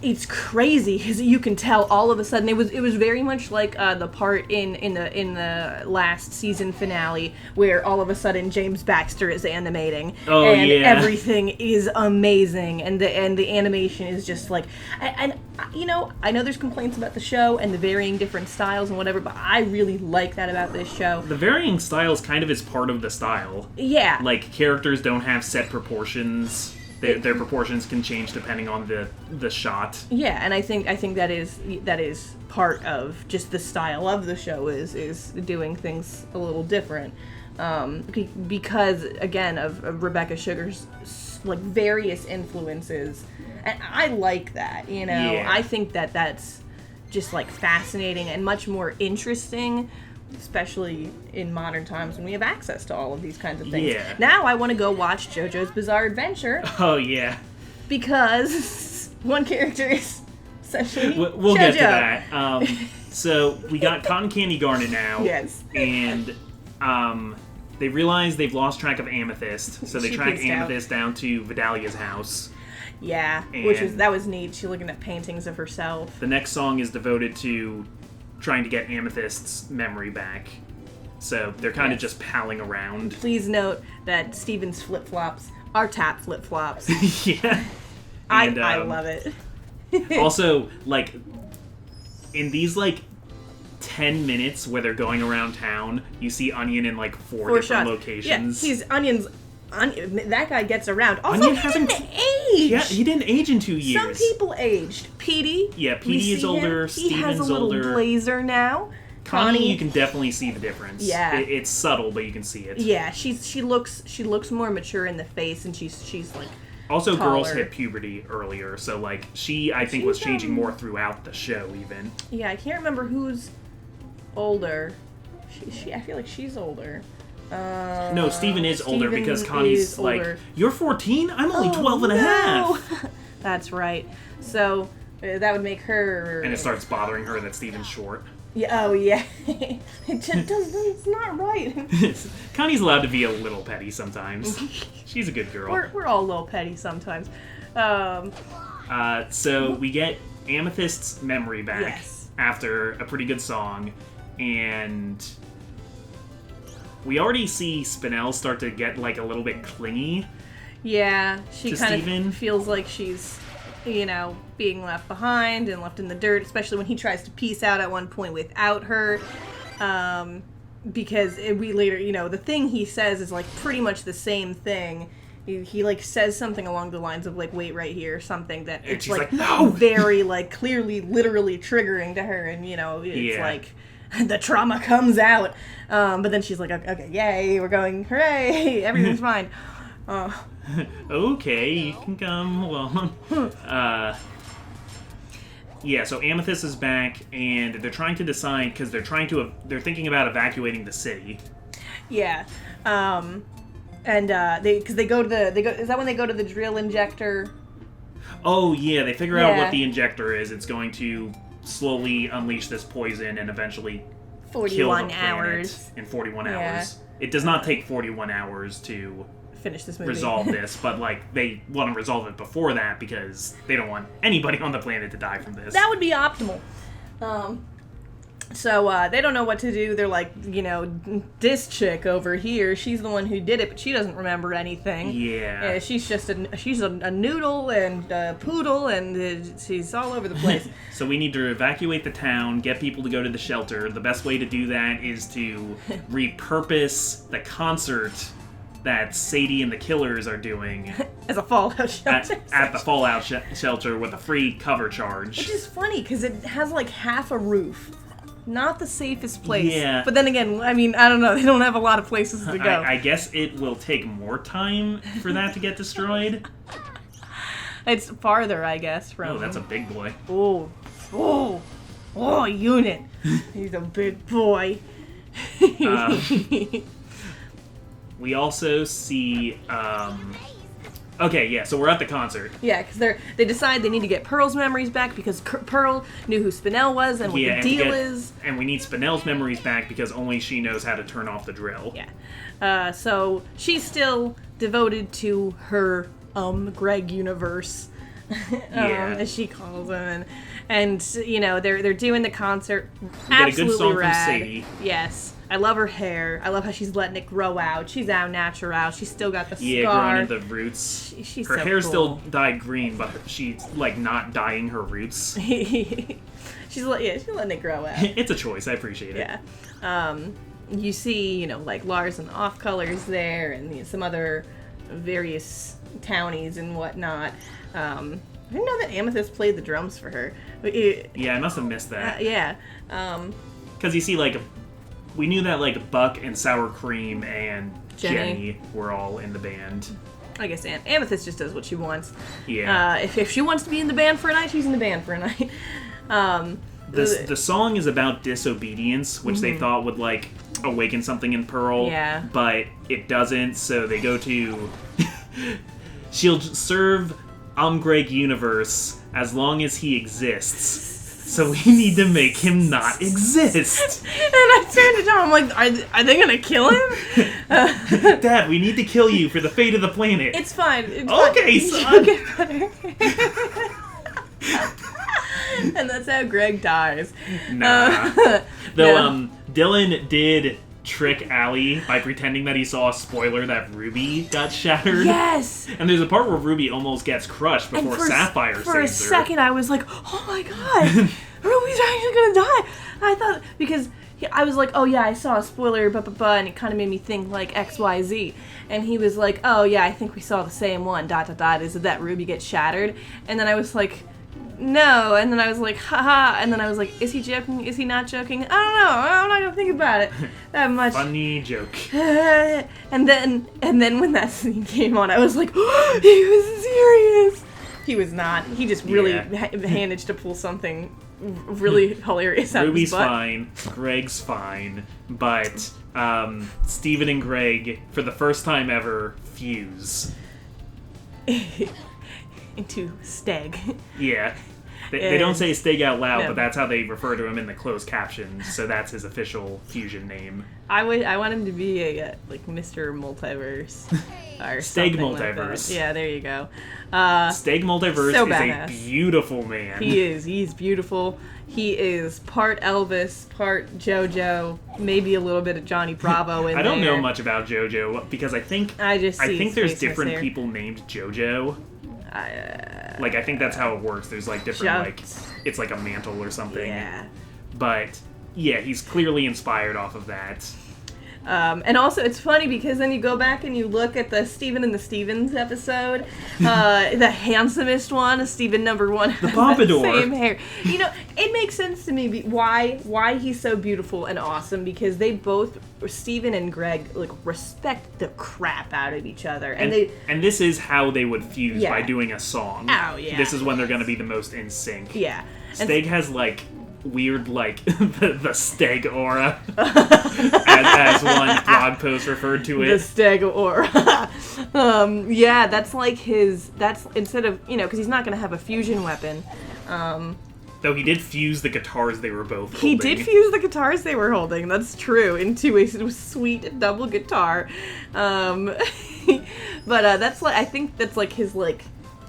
it's crazy because you can tell all of a sudden it was very much like the part in the last season finale where all of a sudden James Baxter is animating and everything is amazing and the animation is just like and you know, I know there's complaints about the show and the varying different styles and whatever, but I really like that about this show.
The varying styles kind of is part of the style.
Yeah,
like characters don't have set proportions. Their proportions can change depending on the shot.
Yeah, and I think that is part of just the style of the show is doing things a little different, because again of Rebecca Sugar's like various influences, and I like that. You know,
Yeah.
I think that's just like fascinating and much more interesting. Especially in modern times when we have access to all of these kinds of things.
Yeah.
Now I want to go watch JoJo's Bizarre Adventure.
Oh, yeah.
Because one character is essentially
We'll
JoJo.
get to that. So we got Cotton Candy Garnet now.
Yes.
And they realize they've lost track of Amethyst, so they
She
track
pieced out.
Amethyst down to Vidalia's house.
Yeah,
And
that was neat. She looking at paintings of herself.
The next song is devoted to trying to get Amethyst's memory back. So they're kind of just palling around.
Please note that Steven's flip-flops are tap flip-flops.
Yeah.
I
And,
love it.
Also, like, in these, like, 10 minutes where they're going around town, you see Onion in, like, four different
shots.
locations.
Yeah, he's Onion's... that guy gets around. Also,
Onion
he
hasn't-
didn't age!
Yeah, he didn't age in 2 years.
Some people aged. Petey.
Yeah,
we
Petey is
see
older,
him. He has a
Steven's
little
older.
blazer now.
Connie, you can definitely see the difference.
Yeah.
It's subtle, but you can see it.
Yeah, she looks more mature in the face, and she's like
Also, girls
taller.
hit puberty earlier, so, like, I think was changing more throughout the show, even.
Yeah, I can't remember who's older. I feel like she's older.
No, Steven is older
Steven
because Connie's
is
like,
older.
you're 14? I'm only 12 and a
no!
half.
That's right. So that would make her.
And it starts bothering her that Steven's short.
Yeah. Oh yeah. It's not right.
Connie's allowed to be a little petty sometimes. She's a good girl.
We're all a little petty sometimes.
So we get Amethyst's memory back
Yes.
after a pretty good song, and we already see Spinel start to get like a little bit clingy.
Yeah, she
To
kind
Steven?
of feels like she's, being left behind and left in the dirt, especially when he tries to peace out at one point without her. Because we later, the thing he says is like pretty much the same thing. He like says something along the lines of like, wait right here, or something that
And
it's
she's
like,
like, "No!"
very like clearly, literally triggering to her, and it's
Yeah.
like the trauma comes out. But then she's like, okay, yay, we're going, hooray, everything's fine.
Okay, you can come along. Yeah, so Amethyst is back, and they're trying to decide because they're thinking about evacuating the city.
Yeah. And they go to is that when they go to the drill injector?
Oh yeah, they figure out
Yeah.
what the injector is. It's going to slowly unleash this poison and eventually kill the
41
planet
hours.
in 41
Yeah.
hours. It does not take 41 hours to
Finish this movie.
resolve this, but like they want to resolve it before that because they don't want anybody on the planet to die from this.
That would be optimal. So they don't know what to do. They're like, this chick over here, she's the one who did it, but she doesn't remember anything.
Yeah.
She's just a noodle and a poodle, and she's all over the place.
So we need to evacuate the town, get people to go to the shelter. The best way to do that is to repurpose the concert that Sadie and the Killers are doing
As a fallout shelter.
at the Fallout shelter with a free cover charge.
Which is funny, because it has like half a roof. Not the safest place.
Yeah.
But then again, I mean, I don't know. They don't have a lot of places to go.
I guess it will take more time for that to get destroyed.
It's farther, I guess, from...
Oh, that's a big boy.
Oh, unit. He's a big boy.
We also see... Okay, yeah, so we're at the concert.
Yeah, because they decide they need to get Pearl's memories back because Pearl knew who Spinel was and what the deal is.
And we need Spinel's memories back because only she knows how to turn off the drill.
Yeah. So she's still devoted to her Greg universe, as she calls him, and they're doing the concert.
We get a good
Absolutely
song
rad.
from Sadie.
Yes. I love her hair. I love how she's letting it grow out. She's au natural. She's still got the
Yeah,
scar.
growing in the roots.
She's
her
so
hair's
cool.
still dyed green, but she's like not dyeing her roots.
she's letting it grow out.
It's a choice. I appreciate it.
Yeah. You see, like Lars and the Off Colors there, and some other various townies and whatnot. I didn't know that Amethyst played the drums for her.
Yeah, I must have missed that.
Yeah.
Because you see, we knew that Buck and Sour Cream and Jenny were all in the band.
I guess Amethyst just does what she wants.
Yeah.
If she wants to be in the band for a night, she's in the band for a night.
The song is about disobedience, which they thought would awaken something in Pearl.
Yeah.
But it doesn't, so they go to she'll serve Greg Universe as long as he exists. So we need to make him not exist.
And I turned to Tom, I'm like, are they gonna kill him?
Dad, we need to kill you for the fate of the planet.
It's fine.
Okay, son.
You'll get better. And that's how Greg dies.
Nah. Though,
no.
Dylan did trick Allie by pretending that he saw a spoiler that Ruby got shattered.
Yes!
And there's a part where Ruby almost gets crushed
And
before Sapphire
for a
saves her.
second, I was like, oh my god, Ruby's actually gonna die. I thought, because I was like, oh yeah, I saw a spoiler, and it kind of made me think XYZ. And he was like, oh yeah, I think we saw the same one, ... is it that Ruby gets shattered? And then I was like, no, and then I was like, haha, and then I was like, is he joking? Is he not joking? I don't know. I'm not gonna think about it that much.
Funny joke.
And then when that scene came on, I was like, oh, he was serious. He was not. He just really managed to pull something really hilarious out
Ruby's
of his butt.
fine, Greg's fine, but Steven and Greg, for the first time ever, fuse.
Into Steg.
Yeah. They don't say Steg out loud,
No.
but that's how they refer to him in the closed captions, so that's his official fusion name.
I want him to be a Mr. Multiverse or
Steg
something
Multiverse.
Like that. Yeah, there you go.
Steg Multiverse
so
is
badass.
a beautiful man.
He is. He's beautiful. He is part Elvis, part JoJo, maybe a little bit of Johnny Bravo in
I don't
there.
know much about JoJo because I think
see
there's
Space
different
Miss
people named JoJo. I think that's how it works. There's different it's like a mantle or something.
Yeah.
But yeah, he's clearly inspired off of that.
And also, it's funny because then you go back and you look at the Steven and the Stevens episode, the handsomest one, Steven number 1,
the pompadour,
same hair. It makes sense to me why he's so beautiful and awesome, because they both, Steven and Greg, respect the crap out of each other, and
this is how they would fuse
Yeah.
by doing a song.
Oh yeah.
This is when they're going to be the most in sync.
Yeah.
Steg has weird the Steg aura, as one blog post referred to
The
it.
Steg aura. Yeah, that's that's instead of, because he's not going to have a fusion weapon.
Though he did fuse the guitars they were both holding.
He did fuse the guitars they were holding, that's true, into a sweet double guitar. But I think that's his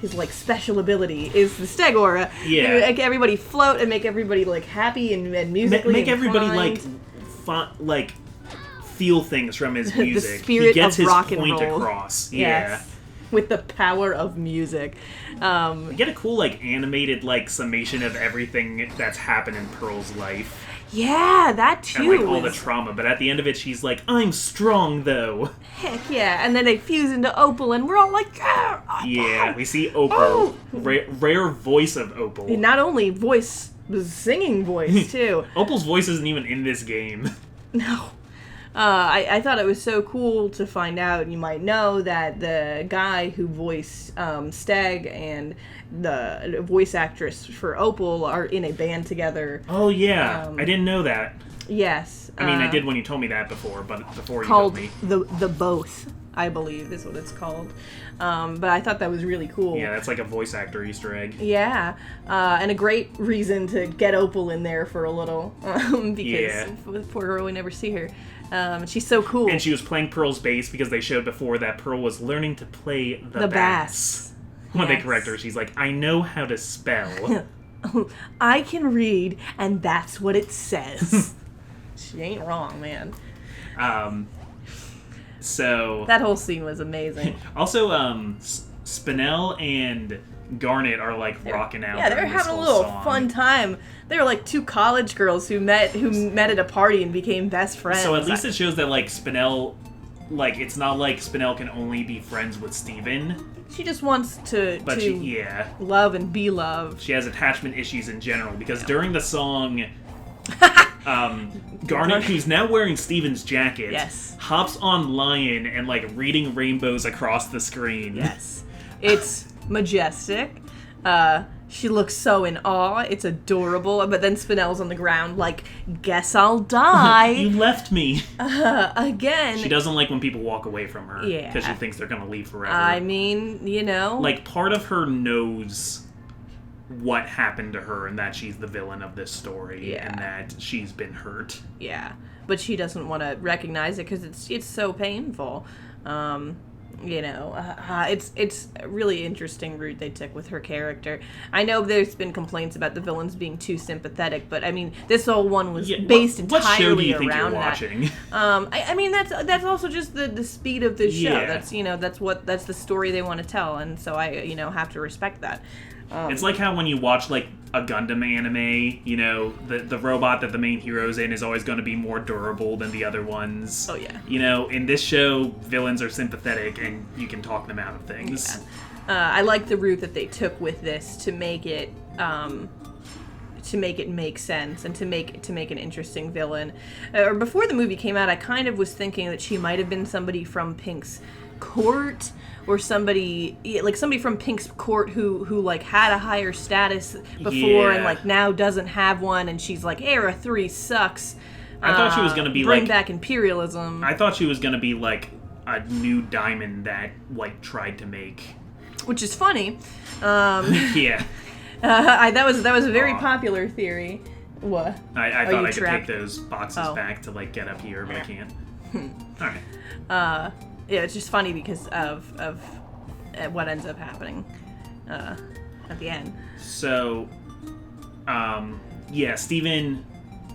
his like special ability is the Steg aura.
Yeah.
To make everybody float and make everybody like happy and musically
Make everybody
inclined.
feel things from his music.
The spirit
he gets
of
his
rock and
point
roll.
across.
Yes. With the power of music.
We get a cool animated summation of everything that's happened in Pearl's life.
Yeah, that too.
And all the trauma, but at the end of it she's like, I'm strong though.
Heck yeah, and then they fuse into Opal and we're all like,
Yeah, we see Opal.
Oh.
Rare voice of Opal.
not only voice, but singing voice too.
Opal's voice isn't even in this game.
No. I thought it was so cool to find out, you might know, that the guy who voiced Steg and the voice actress for Opal are in a band together.
Oh, yeah. I didn't know that.
Yes.
I mean, I did when you told me that before, but before you
called
told me.
the Both, I believe, is what it's called. But I thought that was really cool.
Yeah, that's like a voice actor Easter egg.
Yeah, and a great reason to get Opal in there for a little, because with poor girl, we never see her. She's so cool.
And she was playing Pearl's bass because they showed before that Pearl was learning to play the bass. When they correct her, she's like, I know how to spell.
I can read, and that's what it says. She ain't wrong, man.
So
that whole scene was amazing.
Also, Spinel and Garnet are rocking out.
Yeah, they're having a little fun time. They were like two college girls who met at a party and became best friends.
So at least it shows that Spinel, it's not like Spinel can only be friends with Steven.
She just wants to love and be loved.
She has attachment issues in general because during the song, Garnet, who's now wearing Steven's jacket, hops on Lion and reading rainbows across the screen.
Yes, it's majestic. She looks so in awe. It's adorable. But then Spinel's on the ground guess I'll die.
You left me.
Again.
She doesn't like when people walk away from her.
Yeah.
Because she thinks they're going to leave forever.
I mean,
part of her knows what happened to her and that she's the villain of this story and that she's been hurt.
Yeah. But she doesn't want to recognize it because it's so painful. It's a really interesting route they took with her character. I know there's been complaints about the villains being too sympathetic, but I mean, this whole one was based entirely
what show do you think
around
you're watching?
that. I mean, that's also just the speed of the show.
Yeah.
That's the story they want to tell, and so I have to respect that.
It's like how when you watch a Gundam anime, the robot that the main hero's in is always going to be more durable than the other ones.
Oh yeah.
In this show, villains are sympathetic and you can talk them out of things.
Yeah. I like the route that they took with this to make it make sense and to make an interesting villain. Before the movie came out, I kind of was thinking that she might have been somebody from Pink's court. Or somebody from Pink's court who had a higher status before and now doesn't have one, and she's like, Era 3 sucks.
I thought she was gonna be
bring back imperialism.
I thought she was gonna be a new diamond that tried to make,
which is funny.
Yeah.
That was a very popular theory. What?
I thought I could take those boxes back to get up here, but I can't. All right.
Yeah, it's just funny because of what ends up happening at the end.
So, Steven...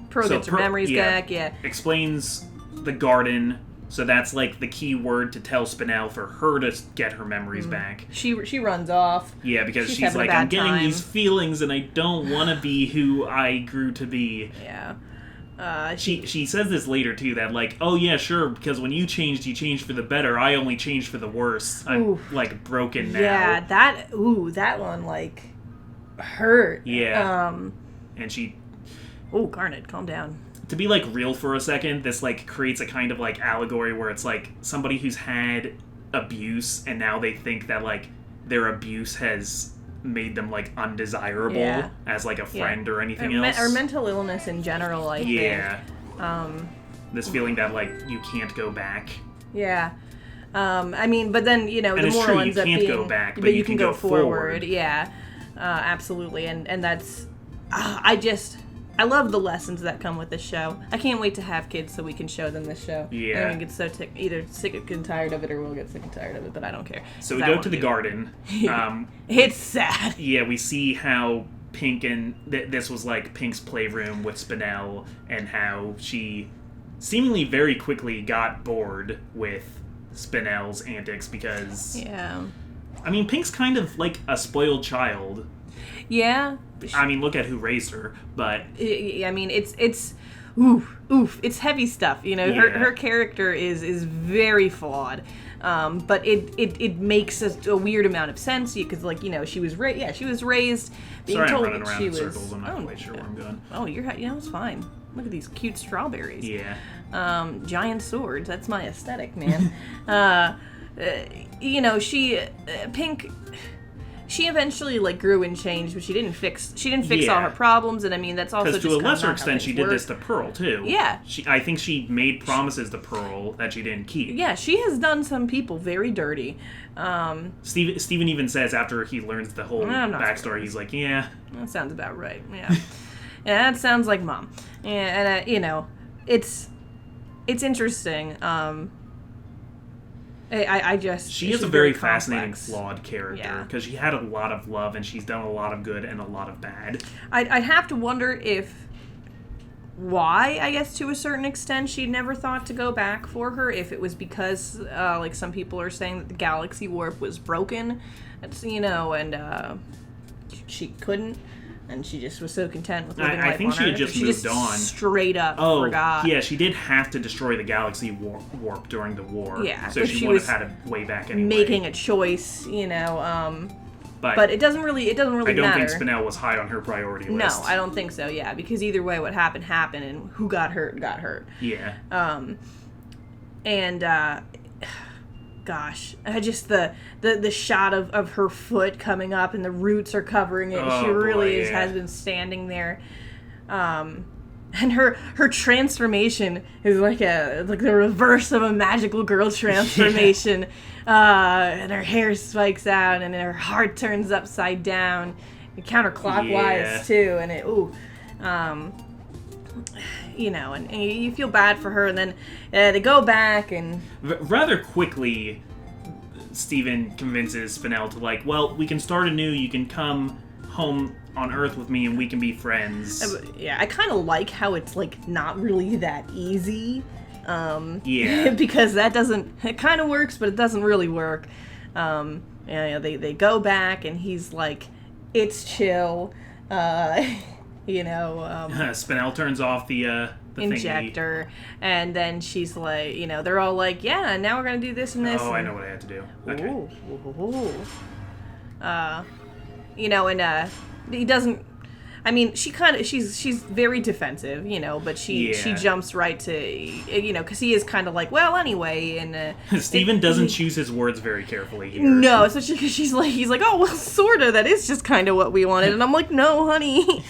Pearl gets her memories back,
explains the garden, so that's the key word to tell Spinel for her to get her memories back.
She runs off.
Yeah, because she's like, I'm getting these feelings and I don't want to be who I grew to be.
Yeah.
She says this later too, that oh yeah, sure, because when you changed for the better. I only changed for the worse. I'm broken now.
Yeah, that one hurt.
Yeah. And she.
Oh, Garnet, calm down.
To be real for a second, this creates a kind of allegory where it's somebody who's had abuse and now they think that their abuse has made them undesirable as a friend or anything else,
or mental illness in general. I think.
This feeling that you can't go back.
Yeah. I mean, but then the
and
moral ends up being
you can't go back, but
you can go forward. Yeah, absolutely, and that's I love the lessons that come with this show. I can't wait to have kids so we can show them this show.
Yeah.
And we get so either sick and tired of it, or we'll get sick and tired of it, but I don't care.
So we
'Cause I
go
wanna
to the
do it.
garden.
It's sad.
Yeah, we see how Pink and this was like Pink's playroom with Spinel, and how she seemingly very quickly got bored with Spinel's antics because,
Yeah.
I mean, Pink's kind of like a spoiled child.
Yeah.
I mean, look at who raised her, but
I mean, it's it's heavy stuff. You know,
Yeah.
her character is very flawed, but it makes a weird amount of sense because, like, you know, she was raised being
sorry, I'm
told
running
that
around
she
in
was.
circles. I'm not quite sure where I'm going.
Oh, it's fine. Look at these cute strawberries.
Yeah.
Giant swords. That's my aesthetic, man. You know, Pink. She eventually like grew and changed, but she didn't fix
Yeah.
all her problems, and I mean that's also
Because
just
to a
kinda
lesser
not how
extent, she
things
did
work.
this to Pearl too.
Yeah.
I think she made promises to Pearl that she didn't keep.
Yeah, she has done some people very dirty.
Steven even says after he learns the whole
I'm not
backstory, he's like, yeah.
That sounds about right. Yeah, yeah, that sounds like mom. Yeah, and you know, it's interesting. I just
She is
she's
a very
complex.
fascinating, flawed character
Yeah.
because she had a lot of love and she's done a lot of good and a lot of bad.
I'd have to wonder why, I guess, to a certain extent, she never thought to go back for her. If it was because, like some people are saying, that the galaxy warp was broken, it's, you know, and she couldn't, and she just was so content with living
I
life
think
on
she had
Earth.
just
She
moved on.
straight up
Oh,
forgot.
yeah, she did have to destroy the galaxy warp during the war.
Yeah,
so
but
she
she
would
was
have had a way back anyway.
making a choice, you know.
but
But it doesn't really
I don't
matter.
think Spinel was high on her priority
No,
list.
I don't think so. Yeah, because either way, what happened, and who got hurt, got hurt.
Yeah.
And gosh, just the shot of her foot coming up and the roots are covering it.
Oh,
She really
boy, yeah.
has been standing there. And her transformation is like the reverse of a magical girl transformation. And her hair spikes out and her heart turns upside down, counterclockwise
Yeah.
too. And you know, and you feel bad for her. And then they go back and
Rather quickly, Steven convinces Spinel to, like, well, we can start anew. You can come home on Earth with me and we can be friends.
yeah, I kind of like how it's like not really that easy.
Yeah.
Because it kind of works, but it doesn't really work. Yeah, they go back and he's like, it's chill. You know,
Spinel turns off the thingy.
injector, and then she's like, you know, they're all like, yeah, now we're gonna do this and this.
Oh, I
and,
know what I had to do. Okay.
Ooh. You know, and he doesn't. I mean, she's very defensive, you know, but she
Yeah.
jumps right to, you know, because he is kind of like, well, anyway, and
Steven doesn't choose his words very carefully here.
No, especially because he's like, oh, well, sorta, that is just kind of what we wanted, and I'm like, no, honey,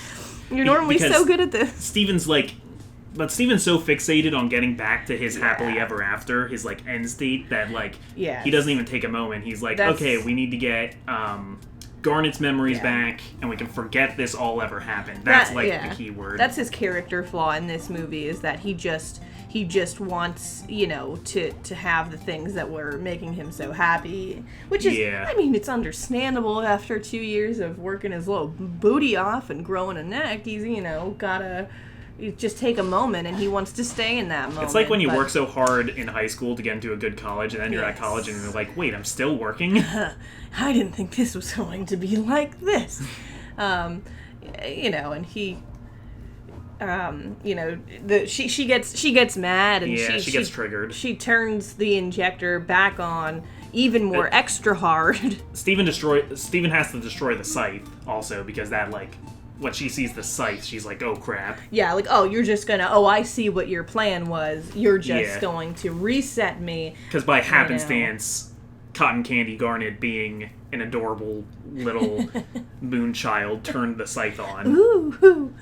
you're normally
Because
so good at this.
Steven's like, but Steven's so fixated on getting back to his happily ever after, his like end state, that like
Yes.
he doesn't even take a moment. He's like,
That's-
okay, we need to get Garnet's memories
Yeah.
back, and we can forget this all ever happened. That's
That-
like
yeah.
the key word.
That's his character flaw in this movie, is that he just wants, you know, to have the things that were making him so happy, which is,
Yeah.
I mean, it's understandable after 2 years of working his little booty off and growing a neck. He's, you know, gotta just take a moment, and he wants to stay in that moment.
It's like when you
but-
work so hard in high school to get into a good college, and then you're at
Yes.
college and you're like, wait, I'm still working?
I didn't think this was going to be like this. You know, and he, you know, she gets mad, and
Yeah, she gets triggered.
She turns the injector back on even more extra hard.
Steven has to destroy the scythe also, because that, like, when she sees the scythe, she's like, oh crap.
Yeah, like, oh, you're just gonna, oh, I see what your plan was. You're just
Yeah.
going to reset me.
Because by happenstance, Cotton Candy Garnet, being an adorable little moon child, turned the scythe on.
Ooh.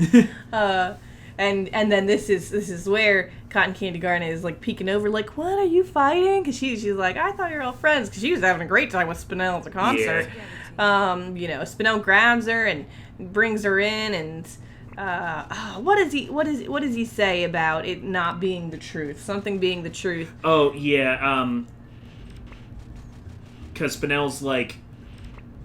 And then this is where Cotton Candy Garnet is like peeking over, like, what are you fighting? Because she's like, I thought you were all friends, because she was having a great time with Spinel at the concert. You know, Spinel grabs her and brings her in, and what does he say about it not being the truth? Something being the truth.
Oh, yeah, because Spinel's like,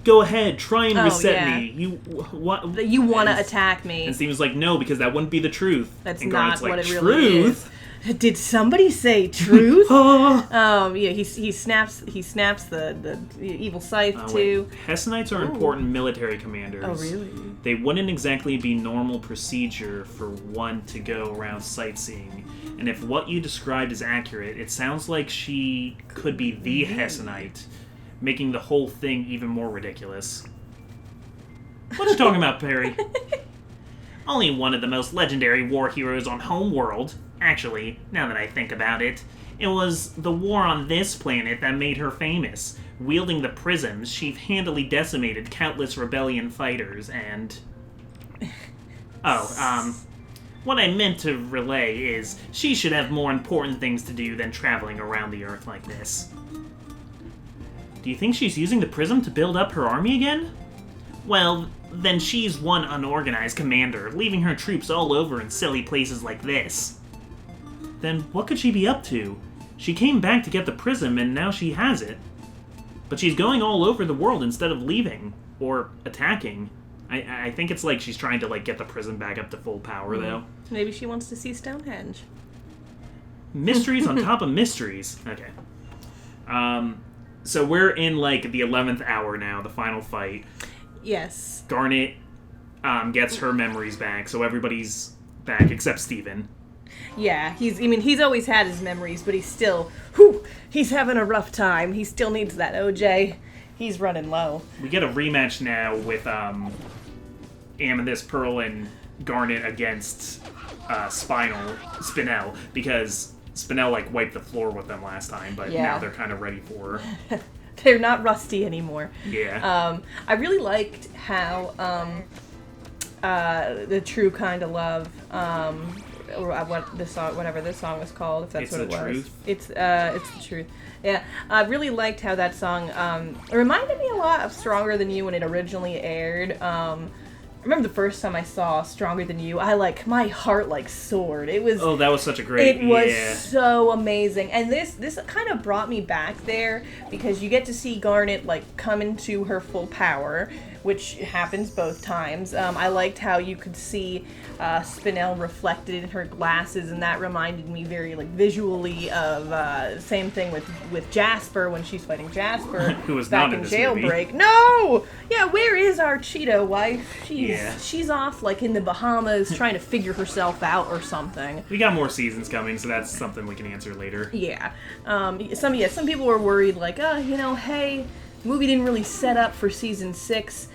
go ahead, try and reset me. You want
to attack me.
And Steven's like, no, because that wouldn't be the truth.
That's
and
not what it
truth?
really is. Did somebody say truth? Yeah, he snaps the evil scythe too.
Hessenites are important military commanders.
Oh, really?
They wouldn't exactly be normal procedure for one to go around sightseeing. And if what you described is accurate, it sounds like she could be the Hessenite, making the whole thing even more ridiculous. What you talking about, Perry? Only one of the most legendary war heroes on Homeworld. Actually, now that I think about it, it was the war on this planet that made her famous. Wielding the prisms, she handily decimated countless rebellion fighters and... what I meant to relay is she should have more important things to do than traveling around the Earth like this. Do you think she's using the prism to build up her army again? Well, then she's one unorganized commander, leaving her troops all over in silly places like this. Then what could she be up to? She came back to get the prism and now she has it. But she's going all over the world instead of leaving, or attacking. I think it's like she's trying to like get the prism back up to full power, though.
Maybe she wants to see Stonehenge.
Mysteries on top of mysteries. Okay. So we're in like the 11th hour now, the final fight.
Yes.
Garnet gets her memories back, so everybody's back except Steven.
Yeah, he's always had his memories, but he's having a rough time. He still needs that OJ. He's running low.
We get a rematch now with Amethyst, Pearl, and Garnet against Spinel, because Spinel like wiped the floor with them last time, but now they're kind of ready for her.
They're not rusty anymore.
Yeah.
I really liked how the True Kind of Love, or whatever this song was called, if that's what it was.
Truth.
It's the truth. Yeah, I really liked how that song it reminded me a lot of Stronger Than You when it originally aired. I remember the first time I saw Stronger Than You, my heart soared. It was
that was such a great.
It was so amazing, and this kind of brought me back there because you get to see Garnet come into her full power, which happens both times. I liked how you could see Spinel reflected in her glasses, and that reminded me very visually of same thing with Jasper when she's fighting Jasper
who was
back
not
in
this
Jailbreak.
Movie.
No, yeah, where is our Cheeto wife? She's off in the Bahamas trying to figure herself out or something.
We got more seasons coming, so that's something we can answer later.
Yeah, some people were worried hey, movie didn't really set up for season 6.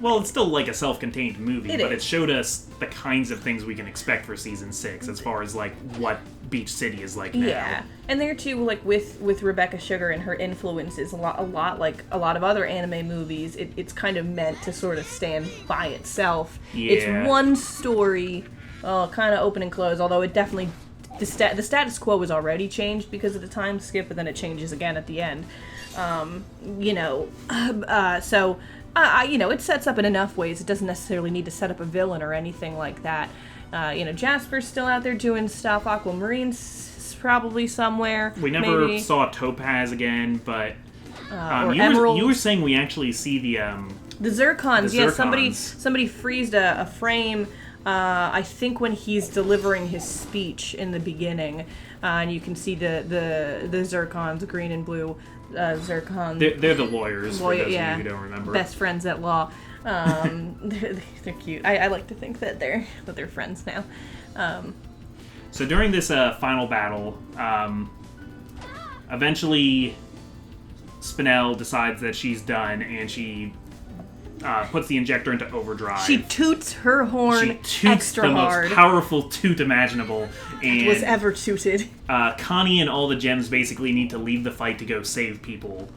Well, it's still a self-contained movie, but
is.
it showed us the kinds of things we can expect for season 6 as far as what Beach City is like now.
Yeah, and there too, with Rebecca Sugar and her influences, a lot like a lot of other anime movies, it's kind of meant to sort of stand by itself.
Yeah.
It's one story, kind of open and close. Although it definitely the status quo was already changed because of the time skip, but then it changes again at the end. It sets up in enough ways. It doesn't necessarily need to set up a villain or anything like that. Jasper's still out there doing stuff. Aquamarine's probably somewhere.
We never
maybe.
saw Topaz again, but
or Emerald.
You were saying we actually see the
Zircons. Yeah,
Zircons.
somebody freezed a frame. I think when he's delivering his speech in the beginning, and you can see the Zircons, green and blue. Zircons.
They're the lawyers, for those of you who don't remember.
Best friends at law. They're cute. I like to think that they're friends now.
So during this final battle, eventually Spinel decides that she's done, and she puts the injector into overdrive.
She toots her horn extra
the
hard.
most powerful toot imaginable. And
was ever tooted.
Connie and all the gems basically need to leave the fight to go save people,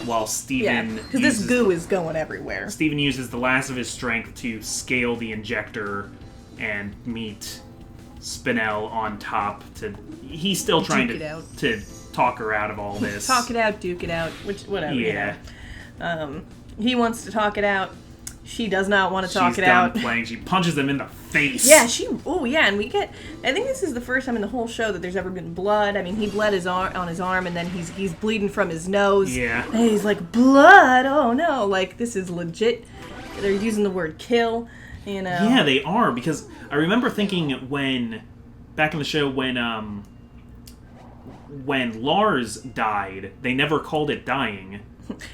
while Steven...
Yeah, because this goo is going everywhere.
Steven uses the last of his strength to scale the injector and meet Spinel on top to... He's still trying to talk her out of all this.
Talk it out, duke it out, whatever.
Yeah.
He wants to talk it out. She does not want to talk
She's
it
done
out.
playing. She punches him in the face.
Yeah, and we get, I think this is the first time in the whole show that there's ever been blood. I mean, he bled on his arm, and then he's bleeding from his nose.
Yeah.
And he's like, blood, oh no, like, this is legit. They're using the word kill, you know.
Yeah, they are, because I remember thinking back in the show, when Lars died, they never called it dying.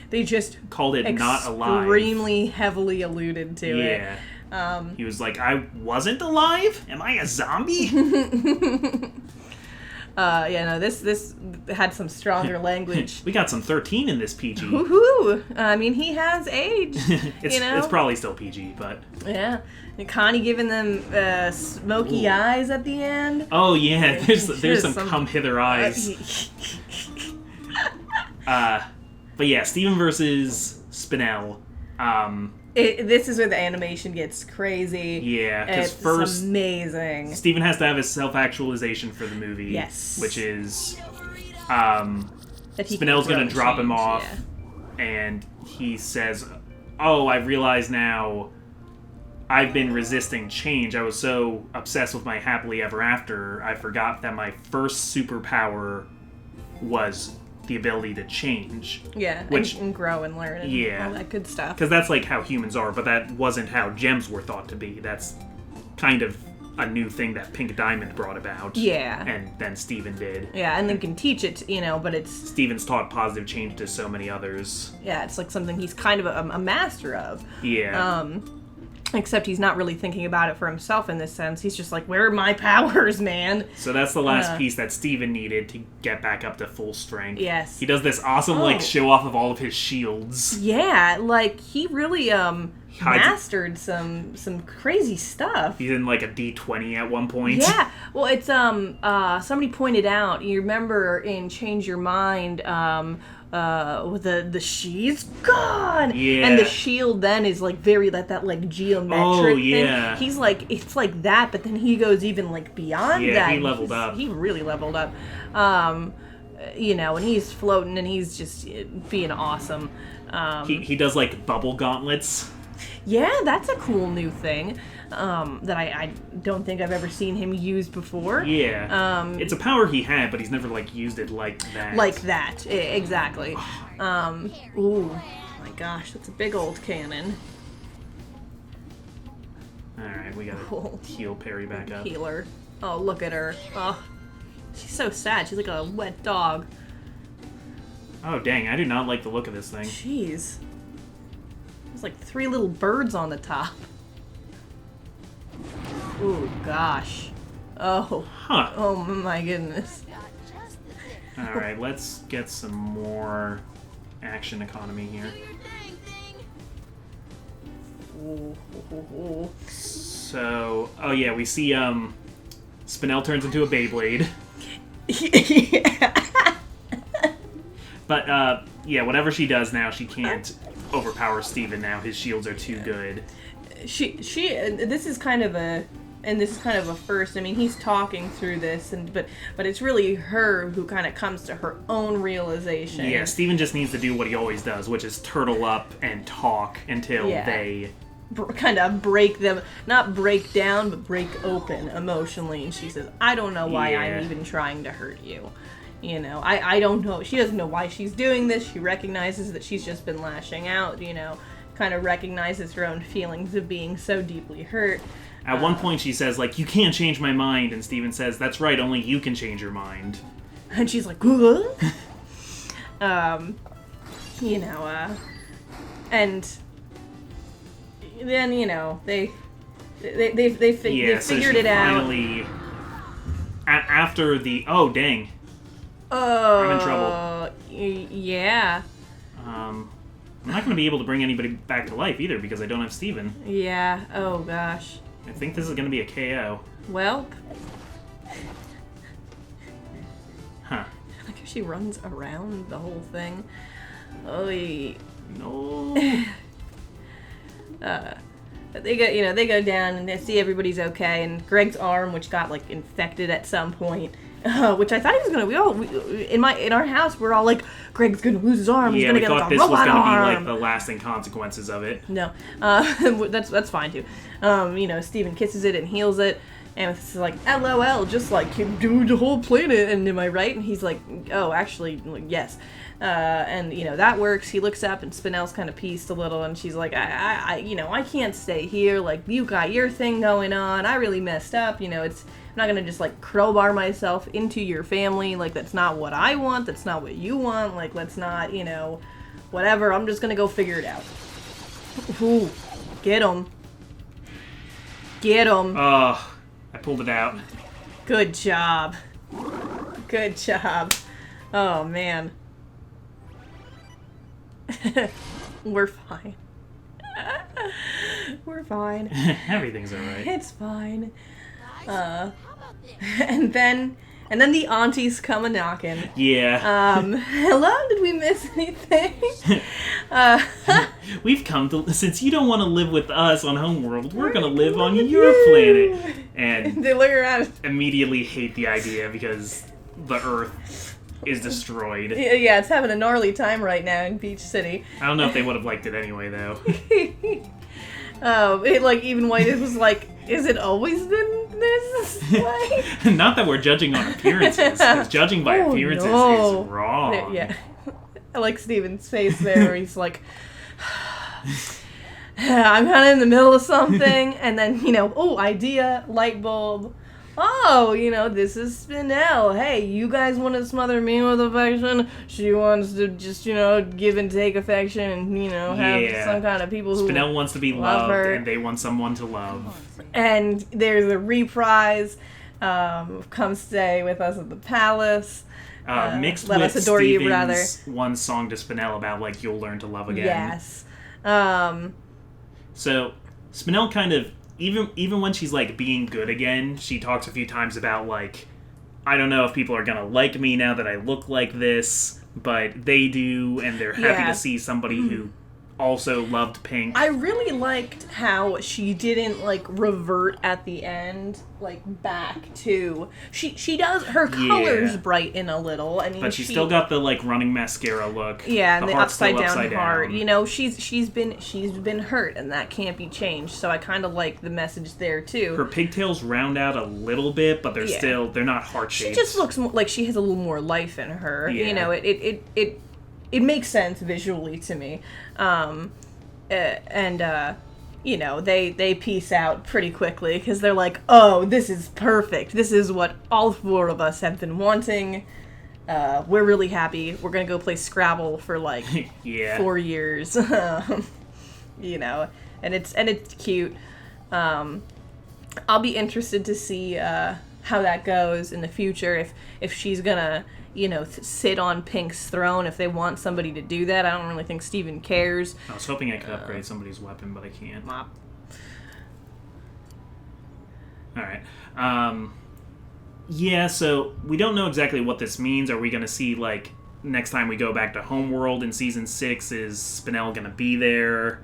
They just
called it not alive.
Extremely heavily alluded to it.
Yeah. He was like, I wasn't alive? Am I a zombie?
This had some stronger language.
We got some 13 in this PG.
Woohoo! I mean, he has aged.
It's probably still PG, but...
Yeah. And Connie giving them smoky eyes at the end.
Oh, yeah. There's some come hither eyes. But yeah, Steven versus Spinel.
This is where the animation gets crazy.
Yeah, because
it's
first...
amazing.
Steven has to have his self-actualization for the movie.
Yes.
Which is... Spinel's going to drop him off, and he says, oh, I realize now I've been resisting change. I was so obsessed with my happily ever after, I forgot that my first superpower was the ability to change.
Yeah, and grow and learn and all that good stuff.
Because that's like how humans are, but that wasn't how gems were thought to be. That's kind of a new thing that Pink Diamond brought about.
Yeah.
And then Steven did.
Yeah, and they can teach it, but it's...
Steven's taught positive change to so many others.
Yeah, it's like something he's kind of a master of.
Yeah.
Except he's not really thinking about it for himself in this sense. He's just like, where are my powers, man?
So that's the last piece that Steven needed to get back up to full strength.
Yes.
He does this awesome, show off of all of his shields.
Yeah, he really, mastered some crazy stuff.
He's in, a D20 at one point.
Yeah. Well, it's, somebody pointed out, you remember in Change Your Mind, the she's gone.
Yeah.
And the shield then is very that geometric
yeah.
thing. He's it's like that, but then he goes even beyond that.
Yeah, he leveled up.
He really leveled up. And he's floating and he's just being awesome.
He does bubble gauntlets.
Yeah, that's a cool new thing that I don't think I've ever seen him use before.
Yeah. It's a power he had, but he's never used it like that.
Like that, exactly. Ooh, my gosh, that's a big old cannon.
Alright, we gotta heal Perry back up.
Healer. Oh, look at her. Oh, she's so sad. She's like a wet dog.
Oh, dang, I do not like the look of this thing.
Jeez. There's 3 little birds on the top. Ooh, gosh. Oh.
Huh.
Oh, my goodness.
Alright, let's get some more action economy here.
Ooh.
So, we see, Spinel turns into a Beyblade. But, whatever she does now, she can't overpower Steven now. His shields are too good.
This is kind of a first. I mean, he's talking through this, but it's really her who kind of comes to her own realization.
Yeah, Steven just needs to do what he always does, which is turtle up and talk until they...
kind of break them, not break down, but break open emotionally. And she says, I don't know why I'm even trying to hurt you. I don't know. She doesn't know why she's doing this. She recognizes that she's just been lashing out, kind of recognizes her own feelings of being so deeply hurt.
At one point she says, you can't change my mind, and Steven says, that's right, only you can change your mind.
And she's like, what? And then, they figured it out.
Finally, after the, oh, dang. I'm in trouble.
Yeah.
I'm not going to be able to bring anybody back to life either because I don't have Steven.
Yeah. Oh, gosh.
I think this is going to be a KO.
Well.
Huh.
Like if she runs around the whole thing. Oh,
no.
They go down and they see everybody's okay, and Greg's arm, which got infected at some point, which I thought he was gonna. In our house, we're all like, Greg's gonna lose his arm. He's
Yeah,
gonna
we
get
thought
like a
this was
robot
gonna
arm.
be like the lasting consequences of it.
No, that's fine too. Steven kisses it and heals it, and it's like, LOL, just like you do the whole planet. And am I right? And he's like, oh, actually, yes. And that works. He looks up and Spinel's kind of pieced a little, and she's like, I can't stay here. Like, you got your thing going on. I really messed up. I'm not gonna just like crowbar myself into your family. Like, that's not what I want. That's not what you want. Like, let's not, whatever. I'm just gonna go figure it out. Ooh, get him. Get him.
Oh, I pulled it out.
Good job. Good job. Oh, man. We're fine. We're fine.
Everything's alright.
It's fine. And then the aunties come a knocking.
Yeah.
Hello? Did we miss anything?
We've come to, since you don't want to live with us on Homeworld, we're gonna live on your planet. And
They look around.
immediately hate the idea because the Earth is destroyed.
Yeah, it's having a gnarly time right now in Beach City.
I don't know if they would have liked it anyway, though.
Even White was like, is it always been this way?
Not that we're judging on appearances, because judging by appearances is wrong.
Yeah. I like Steven's face there where he's like, I'm kind of in the middle of something, and then, idea, light bulb. Oh, this is Spinel. Hey, you guys want to smother me with affection? She wants to just, give and take affection and, have some kind of people who
Spinel wants to be
love
loved,
her.
and they want someone to love.
And there's a reprise. Come stay with us at the palace.
Mixed
Let
with
us adore you, brother.
Steven's one song to Spinel about, like, you'll learn to love again.
Yes.
So, Spinel kind of, even when she's, like, being good again, she talks a few times about, like, I don't know if people are gonna like me now that I look like this, but they do, and they're happy
Yeah.
to see somebody who also loved Pink.
I really liked how she didn't, revert at the end, back to... She does... Her colors brighten a little. I mean,
but she's still got the, running mascara look.
Yeah, and the
heart's still
upside down heart.
down.
She's been hurt, and that can't be changed. So I kind of like the message there too.
Her pigtails round out a little bit, but they're not heart shaped.
She just looks like she has a little more life in her.
Yeah.
It makes sense visually to me. They peace out pretty quickly because they're like, oh, this is perfect. This is what all four of us have been wanting. We're really happy. We're gonna go play Scrabble for 4 years. And it's cute. I'll be interested to see how that goes in the future. If she's gonna sit on Pink's throne, if they want somebody to do that. I don't really think Steven cares.
I was hoping I could upgrade somebody's weapon, but I can't. Alright. So we don't know exactly what this means. Are we going to see, next time we go back to Homeworld in Season 6, is Spinel going to be there?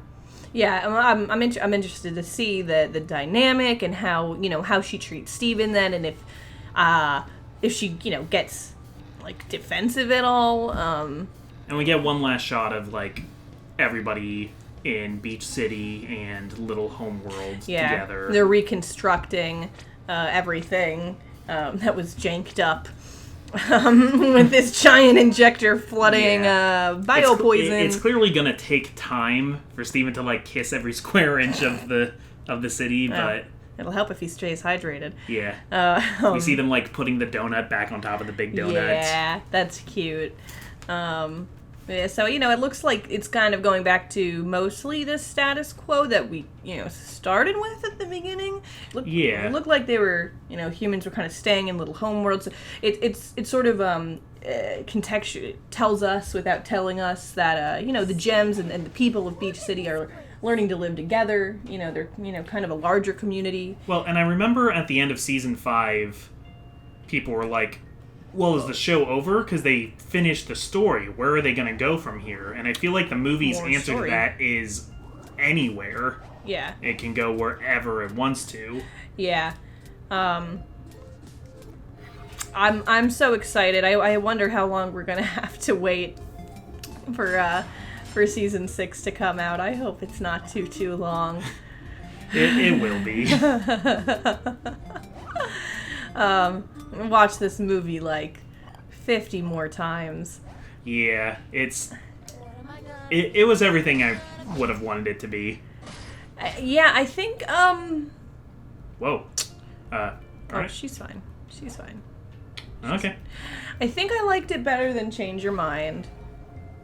Yeah, I'm interested to see the dynamic and how she treats Steven then, and if she, gets defensive at all.
And we get one last shot of everybody in Beach City and Little Homeworld together.
They're reconstructing everything that was janked up with this giant injector flooding biopoison.
It's clearly gonna take time for Steven to kiss every square inch of the city, but
it'll help if he stays hydrated.
Yeah. We see them putting the donut back on top of the big donut.
Yeah, that's cute. So, it looks like it's kind of going back to mostly the status quo that we, started with at the beginning. It looked like they were, humans were kind of staying in little homeworlds. It's sort of contextual, tells us without telling us that, the gems and the people of Beach City are learning to live together. They're, kind of a larger community.
Well, and I remember at the end of Season 5, people were like, well, is the show over? Because they finished the story. Where are they going to go from here? And I feel like the movie's answer to that is anywhere.
Yeah.
It can go wherever it wants to.
Yeah. I'm so excited. I wonder how long we're gonna have to wait for season 6 to come out. I hope it's not too long.
It will be.
Watch this movie like 50 more times.
Yeah, it was everything I would have wanted it to be.
Yeah, I think
Whoa.
Oh,
Alright.
she's fine. She's fine.
Okay.
I think I liked it better than Change Your Mind.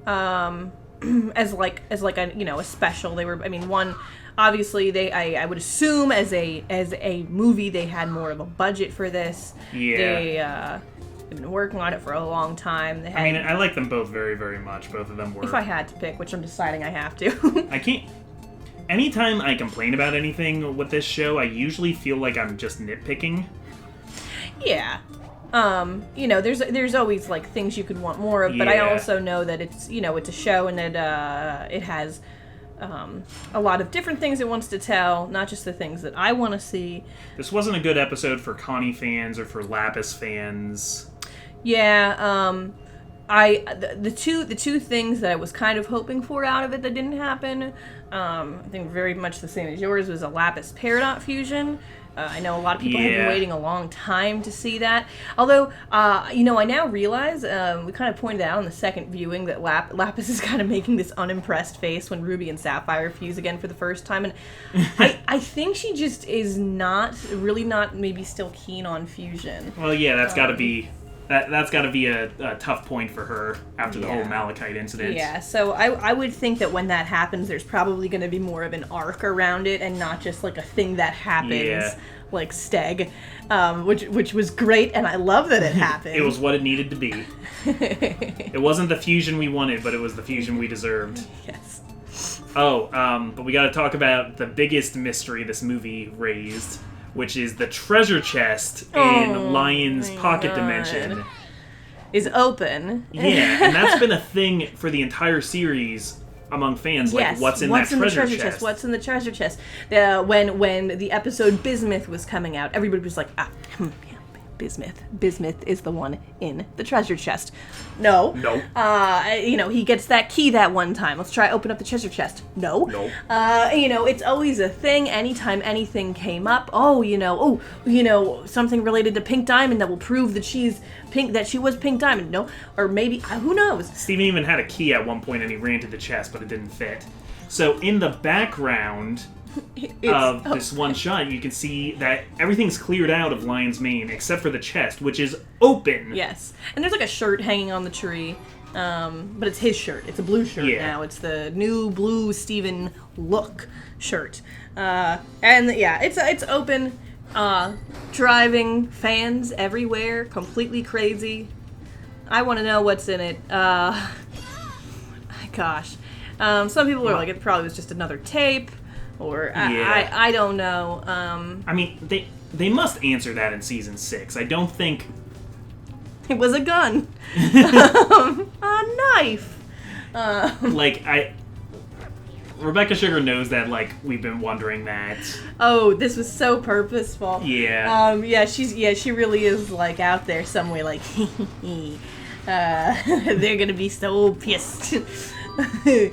As like a, you know, a special. They were, I mean, one, obviously I would assume as a movie they had more of a budget for this.
Yeah.
They've been working on it for a long time. They had,
I mean, I like them both very, very much. Both of them were.
if I had to pick, which I'm deciding I have to.
I can't. Anytime I complain about anything with this show, I usually feel like I'm just nitpicking.
Yeah. You know, there's always like things you could want more of, but I
Yeah.
also know that it's, you know, it's a show and that it has a lot of different things it wants to tell, not just the things that I want to see.
This wasn't a good episode for Connie fans or for Lapis fans.
Yeah, the two things that I was kind of hoping for out of it that didn't happen, I think very much the same as yours, was a Lapis Peridot fusion. I know a lot of people have been
Yeah.
waiting a long time to see that. Although, you know, I now realize, we kind of pointed out in the second viewing that Lapis is kind of making this unimpressed face when Ruby and Sapphire fuse again for the first time. And I think she just is not maybe still keen on fusion.
Well, yeah, that's got to be that's got to be a tough point for her after the whole Malachite incident.
Yeah, so I would think that when that happens, there's probably going to be more of an arc around it and not just like a thing that happens, like Steg, which was great, and I love that it happened.
It was what it needed to be. It wasn't the fusion we wanted, but it was the fusion we deserved.
Yes.
Oh, but we got to talk about the biggest mystery this movie raised, which is the treasure chest in Lion's Pocket Dimension.
Is open.
Yeah, and that's been a thing for the entire series among fans. Like,
Yes.
what's in that treasure
the
chest?
What's in the treasure chest? When the episode Bismuth was coming out, everybody was like, yeah, Bismuth. Bismuth is the one in the treasure chest. No.
No.
You know, he gets that key that one time. Let's try open up the treasure chest. No.
No.
You know, it's always a thing. Anytime anything came up, something related to Pink Diamond that will prove that she's pink, that she was Pink Diamond. No. Or maybe, who knows?
Steven even had a key at one point and he ran to the chest, but it didn't fit. So in the background of this one shot, you can see that everything's cleared out of Lion's Mane except for the chest, which is open.
Yes. And there's like a shirt hanging on the tree. But it's his shirt. It's a blue shirt now. It's the new blue Steven look shirt. And yeah, it's open. Driving fans everywhere, completely crazy. I want to know what's in it. Gosh. Some people are like, it probably was just another tape. Or I don't know.
I mean, they must answer that in season 6. I don't think
it was a gun, a knife.
Rebecca Sugar knows that. Like, we've been wondering that.
Oh, this was so purposeful.
Yeah.
She really is like out there somewhere. Like, they're gonna be so pissed. I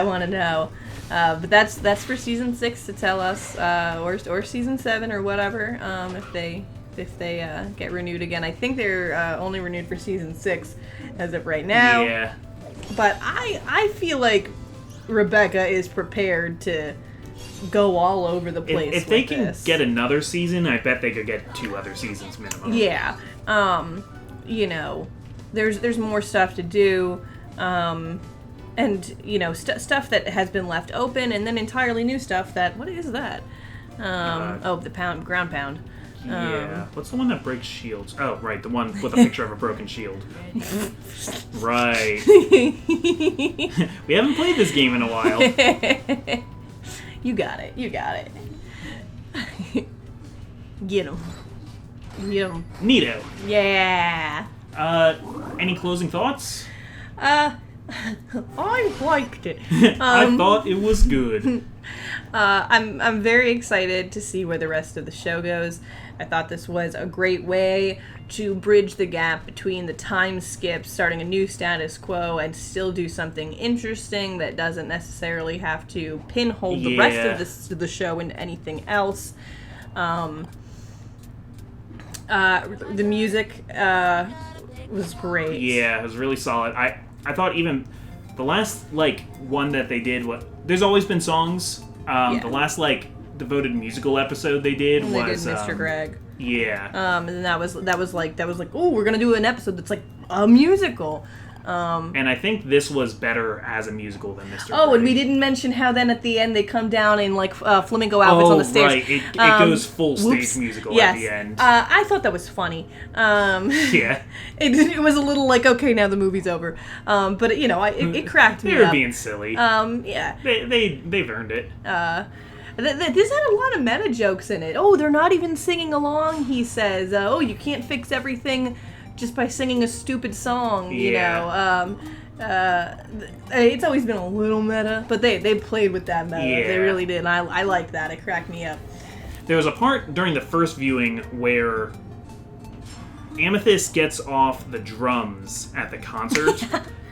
want to know. But that's for season 6 to tell us, or season 7 or whatever, if they get renewed again. I think they're only renewed for season 6 as of right now.
Yeah.
But I feel like Rebecca is prepared to go all over the place.
If they
with
can
this.
get another season, I bet they could get 2 other seasons minimum.
Yeah. You know, there's more stuff to do. And, you know, stuff that has been left open, and then entirely new stuff that... What is that? The ground pound.
Yeah. What's the one that breaks shields? Oh, right, the one with a picture of a broken shield. Right. We haven't played this game in a while.
You got it. Get him.
Neato.
Yeah.
Any closing thoughts?
I liked it.
I thought it was good.
I'm very excited to see where the rest of the show goes. I thought this was a great way to bridge the gap between the time skip, starting a new status quo, and still do something interesting that doesn't necessarily have to pinhole the rest of the show into anything else. The music was great.
Yeah, it was really solid. I thought even the last one that they did, there's always been songs. The last devoted musical episode they did
and
was
they did Mr. Greg.
Yeah.
And that was like, oh, we're gonna do an episode that's like a musical.
And I think this was better as a musical than Mr.
Oh,
Greg.
and we didn't mention how then at the end they come down in flamenco outfits on the stage.
Right. It goes full stage musical at the end.
I thought that was funny.
Yeah.
It was a little like, okay, now the movie's over. But it cracked me
They were
up.
being silly.
Yeah.
They've earned it.
This had a lot of meta jokes in it. Oh, they're not even singing along, he says. Oh, you can't fix everything just by singing a stupid song, you know. It's always been a little meta, but they played with that meta.
Yeah.
They really did, and I liked that. It cracked me up.
There was a part during the first viewing where Amethyst gets off the drums at the concert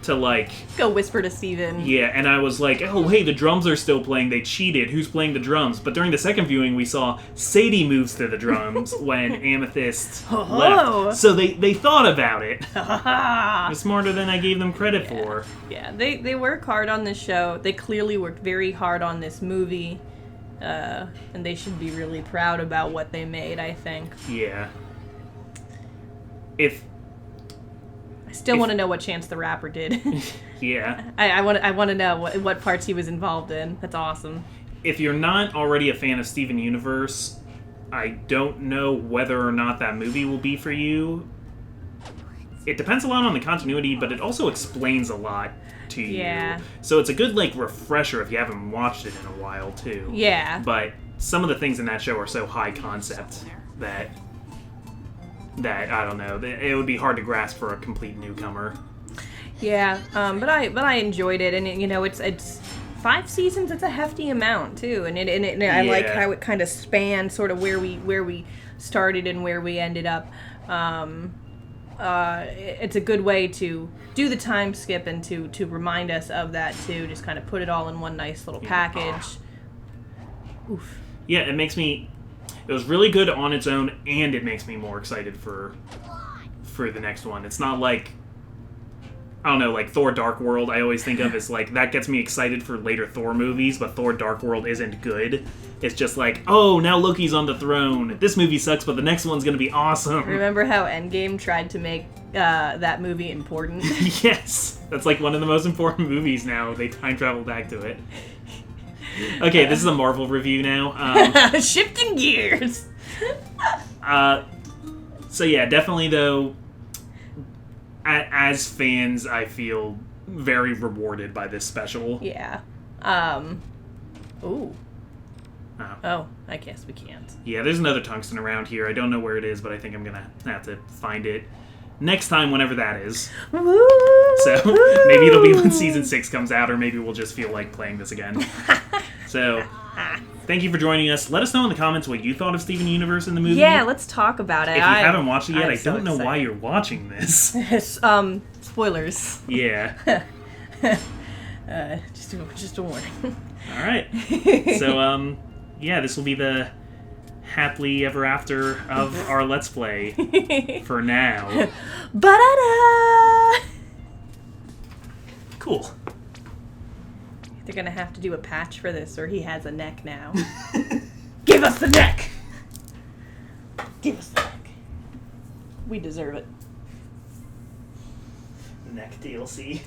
to
go whisper to Steven.
Yeah, and I was like, oh, hey, the drums are still playing. They cheated. Who's playing the drums? But during the second viewing, we saw Sadie moves to the drums when Amethyst left. So they thought about it. They're smarter than I gave them credit for.
Yeah, they work hard on this show. They clearly worked very hard on this movie. And they should be really proud about what they made, I think.
Yeah.
I still want to know what Chance the Rapper did.
Yeah.
I want to know what parts he was involved in. That's awesome.
If you're not already a fan of Steven Universe, I don't know whether or not that movie will be for you. It depends a lot on the continuity, but it also explains a lot to you.
Yeah.
So it's a good refresher if you haven't watched it in a while too.
Yeah.
But some of the things in that show are so high concept that I don't know, it would be hard to grasp for a complete newcomer.
Yeah, but I enjoyed it, and it's 5 seasons. It's a hefty amount too, and I like how it kind of spanned sort of where we started and where we ended up. It's a good way to do the time skip and to remind us of that too. Just kind of put it all in one nice little package. Oof.
Yeah, it was really good on its own, and it makes me more excited for the next one. It's not like, I don't know, like Thor Dark World I always think of as that gets me excited for later Thor movies, but Thor Dark World isn't good. It's just like, oh, now Loki's on the throne. This movie sucks, but the next one's gonna be awesome.
Remember how Endgame tried to make that movie important?
Yes, that's one of the most important movies now. They time travel back to it. Okay, this is a Marvel review now.
Shifting gears.
So yeah, definitely though, as fans, I feel very rewarded by this special.
Yeah. Ooh. Oh, I guess we can't.
Yeah, there's another tungsten around here. I don't know where it is, but I think I'm gonna have to find it next time, whenever that is.
Woo!
So maybe it'll be when season 6 comes out, or maybe we'll just feel like playing this again. So thank you for joining us. Let us know in the comments what you thought of Steven Universe in the movie.
Yeah, let's talk about it.
If you haven't watched it yet, I
so
don't know why
excited.
you're watching this.
Spoilers.
Yeah.
Just a warning.
All right. So yeah, this will be the happily ever after of our Let's Play for now.
Ba-da-da!
Cool.
They're gonna have to do a patch for this, or he has a neck now. Give us the neck! Give us the neck. We deserve it.
Neck DLC.